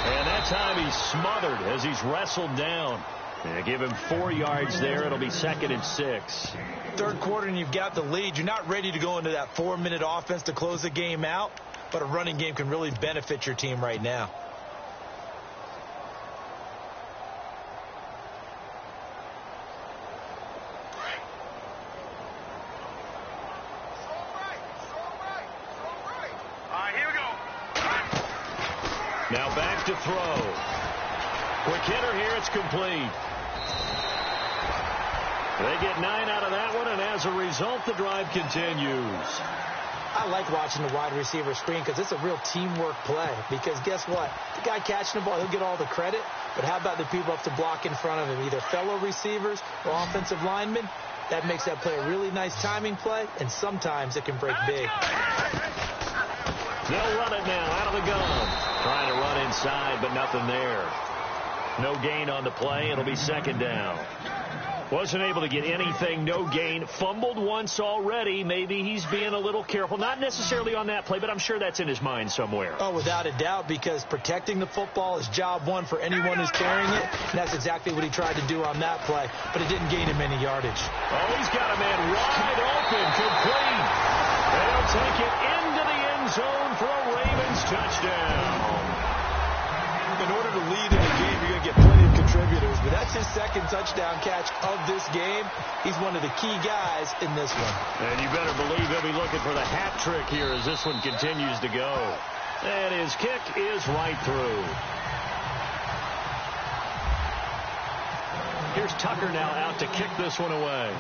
And that time he's smothered as he's wrestled down. And give him 4 yards there. It'll be 2nd and 6.
Third quarter and you've got the lead. You're not ready to go into that 4-minute offense to close the game out, but a running game can really benefit your team right now.
Now back to throw. Quick hitter here, it's complete. They get 9 out of that one, and as a result, the drive continues.
I like watching the wide receiver screen because it's a real teamwork play. Because guess what? The guy catching the ball, he'll get all the credit. But how about the people up to block in front of him, either fellow receivers or offensive linemen? That makes that play a really nice timing play, and sometimes it can break big.
They'll run it now out of the gun. Trying to run inside, but nothing there. No gain on the play. It'll be 2nd down. Wasn't able to get anything, no gain. Fumbled once already. Maybe he's being a little careful. Not necessarily on that play, but I'm sure that's in his mind somewhere.
Oh, without a doubt, because protecting the football is job one for anyone who's carrying it. And that's exactly what he tried to do on that play, but it didn't gain him any yardage.
Oh, he's got a man wide open, complete. They'll take it into the end zone for a Ravens touchdown.
In order to lead in a game, you're going to get plenty of contributors, but that's his second touchdown catch of this game. He's one of the key guys in this one.
And you better believe he'll be looking for the hat trick here as this one continues to go. And his kick is right through. Here's Tucker now out to kick this one away.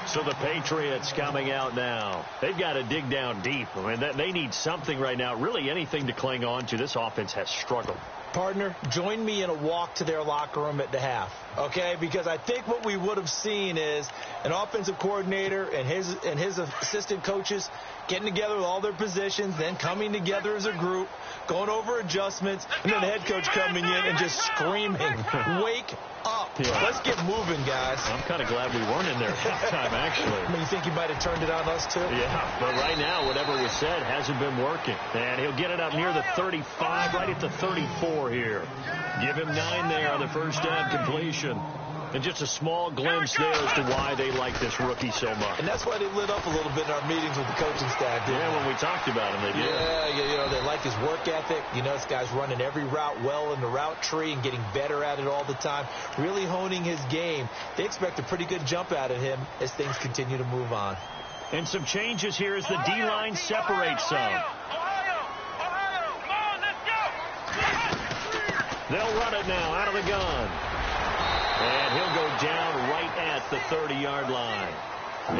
So the Patriots coming out now. They've got to dig down deep. I mean, they need something right now, really anything to cling on to. This offense has struggled.
Partner, join me in a walk to their locker room at the half, okay? Because I think what we would have seen is an offensive coordinator and his assistant coaches getting together with all their positions, then coming together as a group, going over adjustments, and then the head coach coming in and just screaming, wake up. Yeah. Let's get moving, guys.
I'm kind of glad we weren't in there at halftime, actually.
I mean, you think he might have turned it on us, too?
Yeah, but right now, whatever was said hasn't been working. And he'll get it up near the 35, right at the 34 here. Give him 9 there on the first down completion. And just a small glimpse there as to why they like this rookie so much.
And that's why they lit up a little bit in our meetings with the coaching staff.
Yeah, when we talked about him, they did.
Yeah, they like his work ethic. You know, this guy's running every route well in the route tree and getting better at it all the time, really honing his game. They expect a pretty good jump out of him as things continue to move on.
And some changes here as the D-line separates some. They'll run it now out of the gun. And he'll go down right at the 30-yard line.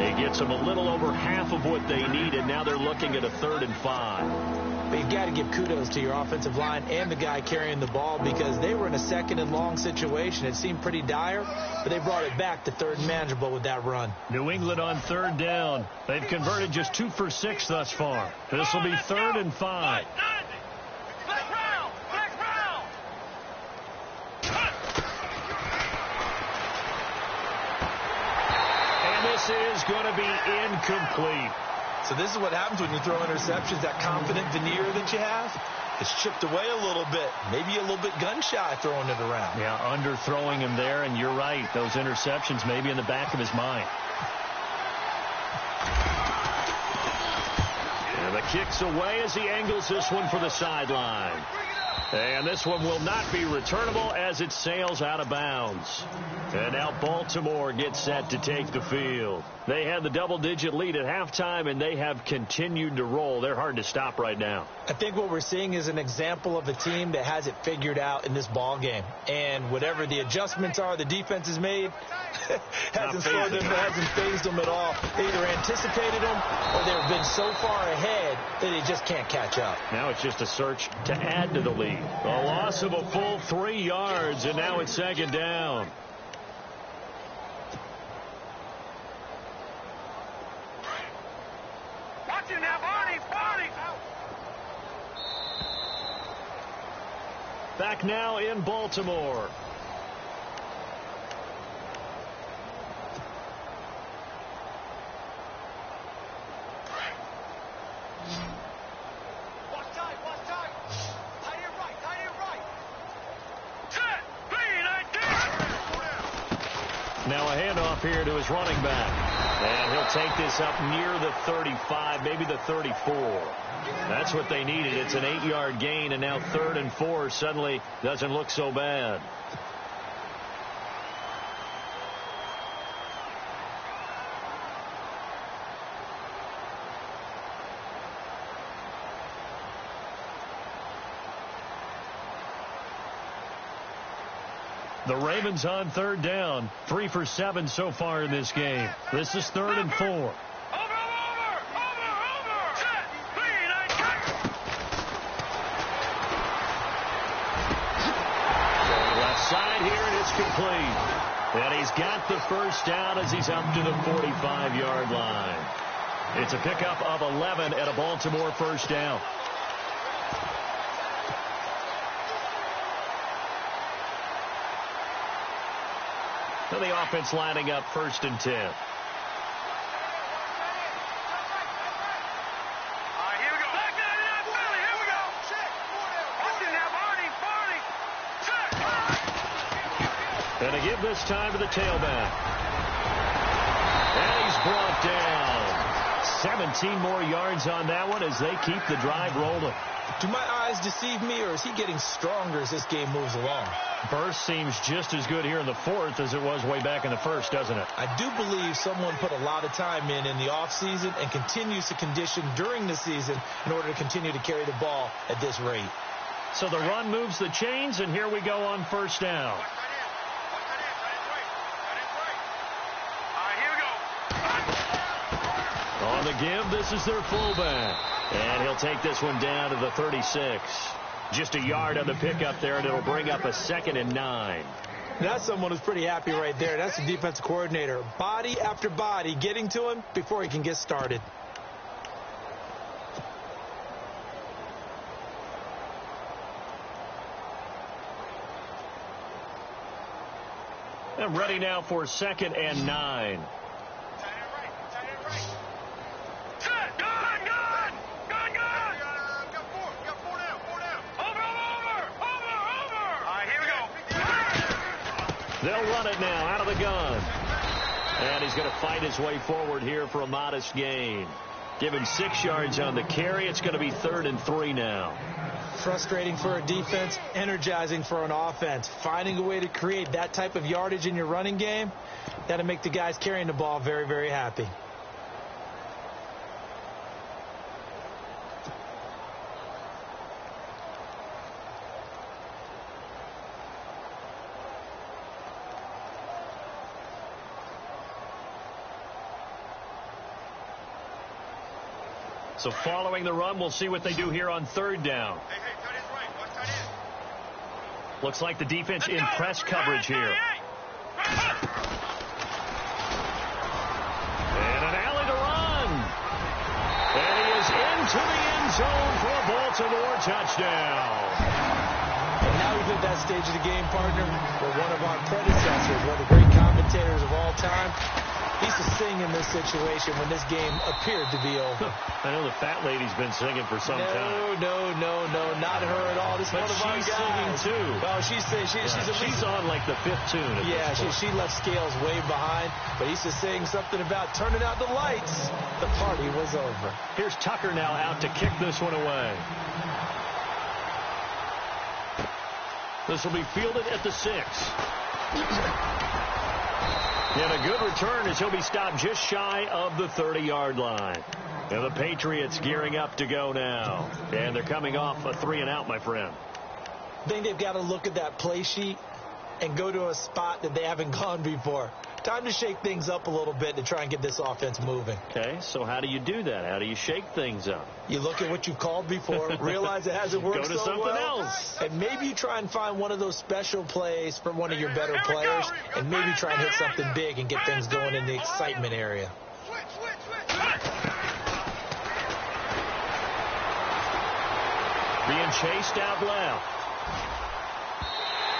It gets them a little over half of what they needed. Now they're looking at a 3rd and 5.
But you've got to give kudos to your offensive line and the guy carrying the ball because they were in a 2nd and long situation. It seemed pretty dire, but they brought it back to 3rd and manageable with that run.
New England on 3rd down. They've converted just 2 for 6 thus far. This will be 3rd and 5. Is going to be incomplete.
So this is what happens when you throw interceptions. That confident veneer that you have, it's chipped away a little bit. Maybe a little bit gun-shy throwing it around.
Yeah, underthrowing him there, and you're right. Those interceptions maybe in the back of his mind. And the kick's away as he angles this one for the sideline. And this one will not be returnable as it sails out of bounds. And now Baltimore gets set to take the field. They had the double-digit lead at halftime, and they have continued to roll. They're hard to stop right now.
I think what we're seeing is an example of a team that has it figured out in this ball game. And whatever the adjustments are the defense has made, hasn't phased them at all. They either anticipated them or they've been so far ahead that they just can't catch up.
Now it's just a search to add to the lead. A loss of a full 3 yards, and now it's 2nd down. Back now in Baltimore. Now a handoff here to his running back. And he'll take this up near the 35, maybe the 34. That's what they needed. It's an 8-yard gain, and now 3rd and 4 suddenly doesn't look so bad. The Ravens on 3rd down. 3 for 7 so far in this game. This is 3rd and 4.
Over.
Left side here, and it's complete. And he's got the first down as he's up to the 45-yard line. It's a pickup of 11 at a Baltimore first down. And the offense lining up 1st and 10.
Here we go. Here we go. Austin now, Barney.
And to give this time to the tailback. And he's brought down. 17 more yards on that one as they keep the drive rolling.
Do my eyes deceive me, or is he getting stronger as this game moves along?
Burst seems just as good here in the 4th as it was way back in the 1st, doesn't it?
I do believe someone put a lot of time in the offseason and continues to condition during the season in order to continue to carry the ball at this rate.
So the run moves the chains, and here we go on 1st down. On the give, this is their fullback. And he'll take this one down to the 36. Just a yard on the pickup there, and it'll bring up a 2nd and 9.
That's someone who's pretty happy right there. That's the defensive coordinator. Body after body getting to him before he can get started.
And ready now for 2nd and 9. They'll run it now out of the gun. And he's going to fight his way forward here for a modest gain. Given 6 yards on the carry, it's going to be 3rd and 3 now.
Frustrating for a defense, energizing for an offense. Finding a way to create that type of yardage in your running game, that'll make the guys carrying the ball very, very happy.
So following the run, we'll see what they do here on 3rd down. Looks like the defense in press coverage here. And an alley to run. And he is into the end zone for a Baltimore touchdown.
And now we've hit that stage of the game, partner, where one of our predecessors, one of the great commentators of all time, he used to sing in this situation when this game appeared to be over.
I know the fat lady's been singing for some time.
No, not her at all. This is one of our guys.
She's singing too.
Oh, she's
on like the 5th tune.
Yeah, she left Scales way behind, but he used to sing something about turning out the lights. The party was over.
Here's Tucker now out to kick this one away. This will be fielded at the 6. And a good return as he'll be stopped just shy of the 30-yard line. And the Patriots gearing up to go now. And they're coming off a 3-and-out, my friend.
I think they've got to look at that play sheet and go to a spot that they haven't gone before. Time to shake things up a little bit to try and get this offense moving.
Okay, so how do you do that? How do you shake things up?
You look at what you've called before, realize it hasn't worked
Go to
so
something
well,
else.
and maybe you try and find one of those special plays for one of your better players, and maybe try and hit something big and get things going in the excitement area.
Being chased out left.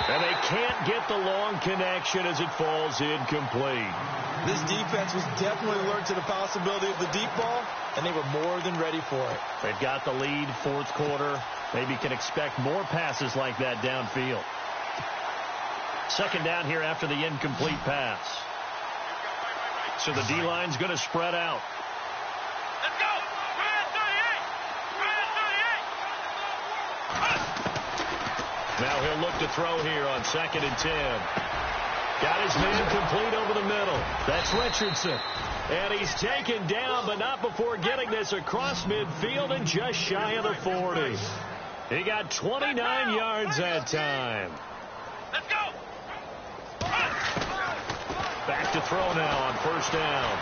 And they can't get the long connection as it falls incomplete.
This defense was definitely alert to the possibility of the deep ball, and they were more than ready for it.
They've got the lead, 4th quarter. Maybe can expect more passes like that downfield. 2nd down here after the incomplete pass. So the D-line's going to spread out.
Let's go! Right at 38!
Now he'll look to throw here on 2nd and 10. Got his man complete over the middle. That's Richardson. And he's taken down, but not before getting this across midfield and just shy of the 40. He got 29 yards that time.
Let's go!
Back to throw now on 1st down.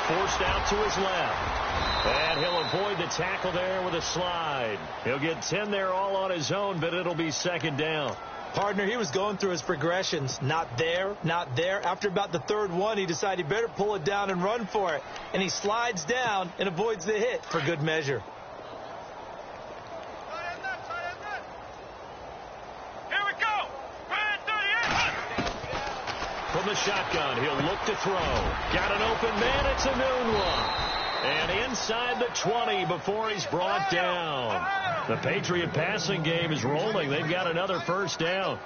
Forced out to his left. And he'll avoid the tackle there with a slide. He'll get 10 there all on his own, but it'll be 2nd down.
Partner, he was going through his progressions. Not there, not there. After about the 3rd one, he decided he better pull it down and run for it. And he slides down and avoids the hit for good measure.
Here we go! Right at 38!
From the shotgun. He'll look to throw. Got an open man. It's a noon one. And inside the 20 before he's brought down. The Patriot passing game is rolling. They've got another first down.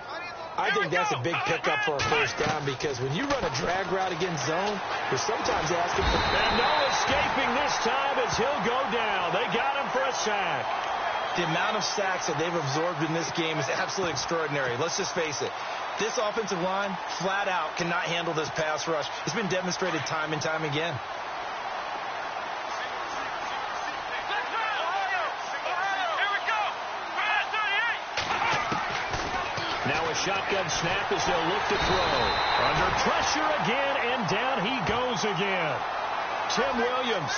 I think that's a big pickup for a first down because when you run a drag route against zone, you're sometimes asking for...
And no escaping this time as he'll go down. They got him for a sack.
The amount of sacks that they've absorbed in this game is absolutely extraordinary. Let's just face it. This offensive line, flat out, cannot handle this pass rush. It's been demonstrated time and time again.
Now a shotgun snap as they'll look to throw. Under pressure again, and down he goes again. Tim Williams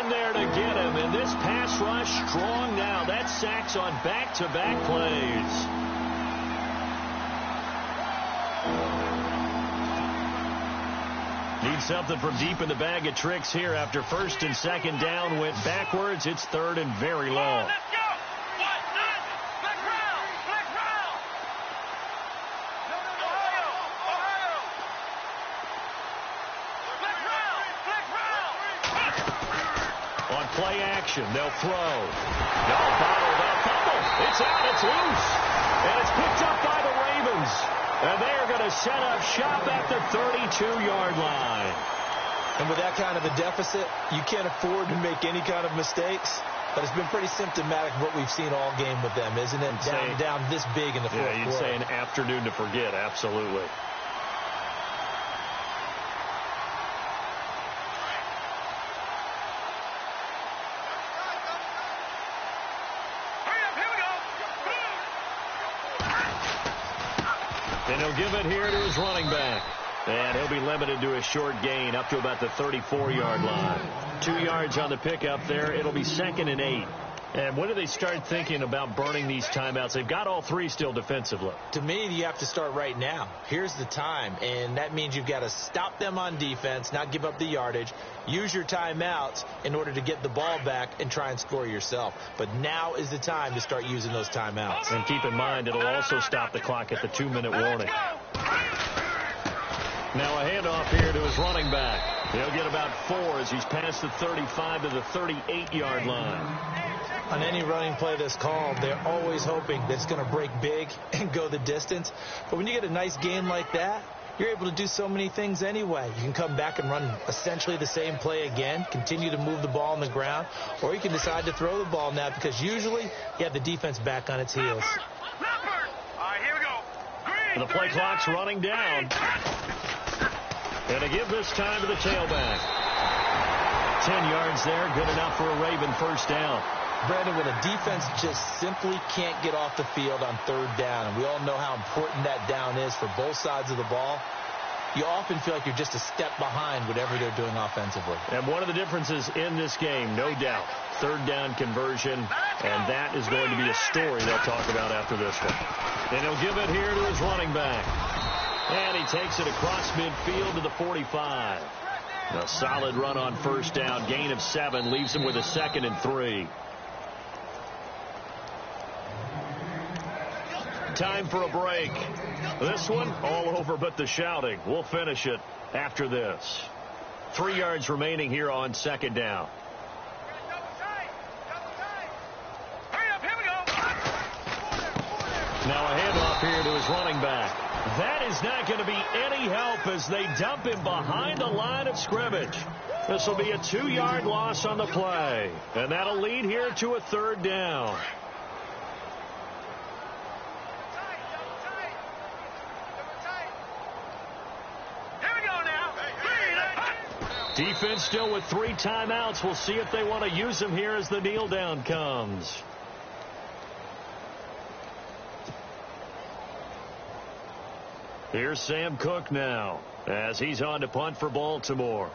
in there to get him, and this pass rush strong now. That's sacks on back-to-back plays. Need something from deep in the bag of tricks here after first and second down went backwards. It's third and very long. Play action. They'll throw. No, bottled up. Fumble. It's out. It's loose. And it's picked up by the Ravens. And they're going to set up shop at the 32-yard line.
And with that kind of a deficit, you can't afford to make any kind of mistakes. But it's been pretty symptomatic of what we've seen all game with them, isn't it? Down this big in the fourth quarter.
Yeah, you'd say an afternoon to forget. Absolutely. And he'll give it here to his running back. And he'll be limited to a short gain up to about the 34-yard line. 2 yards on the pickup there. It'll be 2nd and 8. And when do they start thinking about burning these timeouts? They've got all three still defensively.
To me, you have to start right now. Here's the time, and that means you've got to stop them on defense, not give up the yardage, use your timeouts in order to get the ball back and try and score yourself. But now is the time to start using those timeouts.
And keep in mind, it'll also stop the clock at the 2-minute warning. Now a handoff here to his running back. He'll get about 4 as he's past the 35 to the 38-yard line.
On any running play that's called, they're always hoping that it's going to break big and go the distance. But when you get a nice game like that, you're able to do so many things anyway. You can come back and run essentially the same play again, continue to move the ball on the ground, or you can decide to throw the ball now because usually you have the defense back on its heels.
All right, here we go.
The play clock's running down. And to give this time to the tailback. 10 yards there, good enough for a Raven first down.
Brandon, when a defense just simply can't get off the field on third down, and we all know how important that down is for both sides of the ball, you often feel like you're just a step behind whatever they're doing offensively.
And one of the differences in this game, no doubt, third down conversion, and that is going to be a story they'll talk about after this one. And he'll give it here to his running back. And he takes it across midfield to the 45. A solid run on first down, gain of 7, leaves him with a 2nd and 3. Time for a break. This one, all over but the shouting. We'll finish it after this. 3 yards remaining here on second down. Now a handoff here to his running back. That is not going to be any help as they dump him behind the line of scrimmage. This will be a 2-yard loss on the play. And that'll lead here to a third down. Defense still with 3 timeouts. We'll see if they want to use them here as the kneel down comes. Here's Sam Cook now as he's on to punt for Baltimore.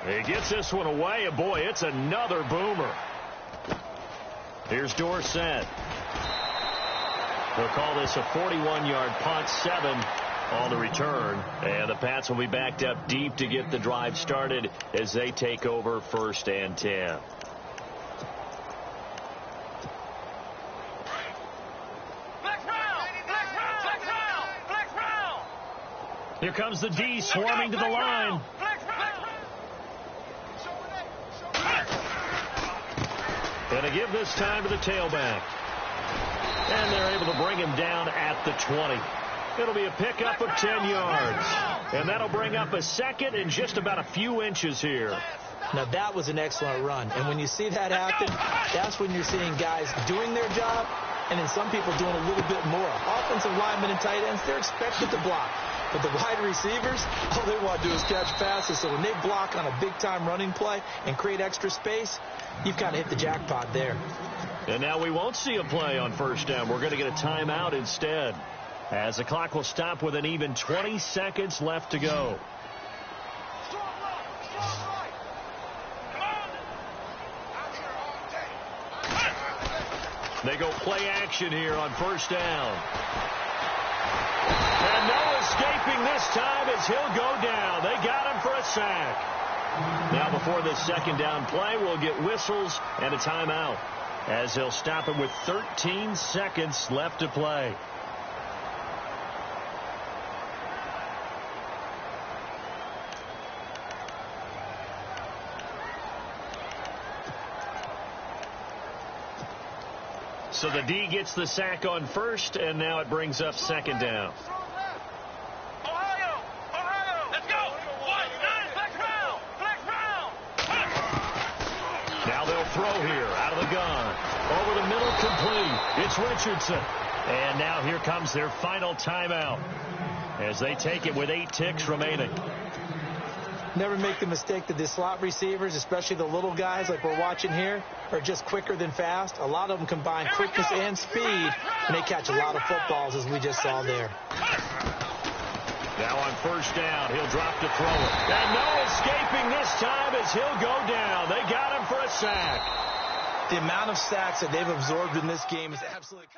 He gets this one away, and boy, it's another boomer. Here's Dorsett. They'll call this a 41-yard punt, 7 on the return. And the Pats will be backed up deep to get the drive started as they take over 1st and 10. Here comes the D swarming to the line. And a give this time to the tailback. And they're able to bring him down at the 20. It'll be a pickup of 10 yards. And that'll bring up a 2nd and just about a few inches here.
Now, that was an excellent run. And when you see that happen, that's when you're seeing guys doing their job and then some people doing a little bit more. Offensive linemen and tight ends, they're expected to block. But the wide receivers, all they want to do is catch passes. So when they block on a big-time running play and create extra space, you've kind of hit the jackpot there.
And now we won't see a play on 1st down. We're going to get a timeout instead, as the clock will stop with an even 20 seconds left to go. They go play action here on 1st down. And no escaping this time as he'll go down. They got him for a sack. Now before this 2nd down play, we'll get whistles and a timeout, as they'll stop it with 13 seconds left to play. So the D gets the sack on 1st, and now it brings up 2nd down.
Let's go.
Now they'll throw here out of the gun. Over the middle, complete. It's Richardson. And now here comes their final timeout as they take it with 8 ticks remaining.
Never make the mistake that the slot receivers, especially the little guys like we're watching here, are just quicker than fast. A lot of them combine quickness and speed, and they catch a lot of footballs, as we just saw there.
Now on 1st down, he'll drop to throw it. And no escaping this time as he'll go down. They got him for a sack.
The amount of sacks that they've absorbed in this game is absolutely...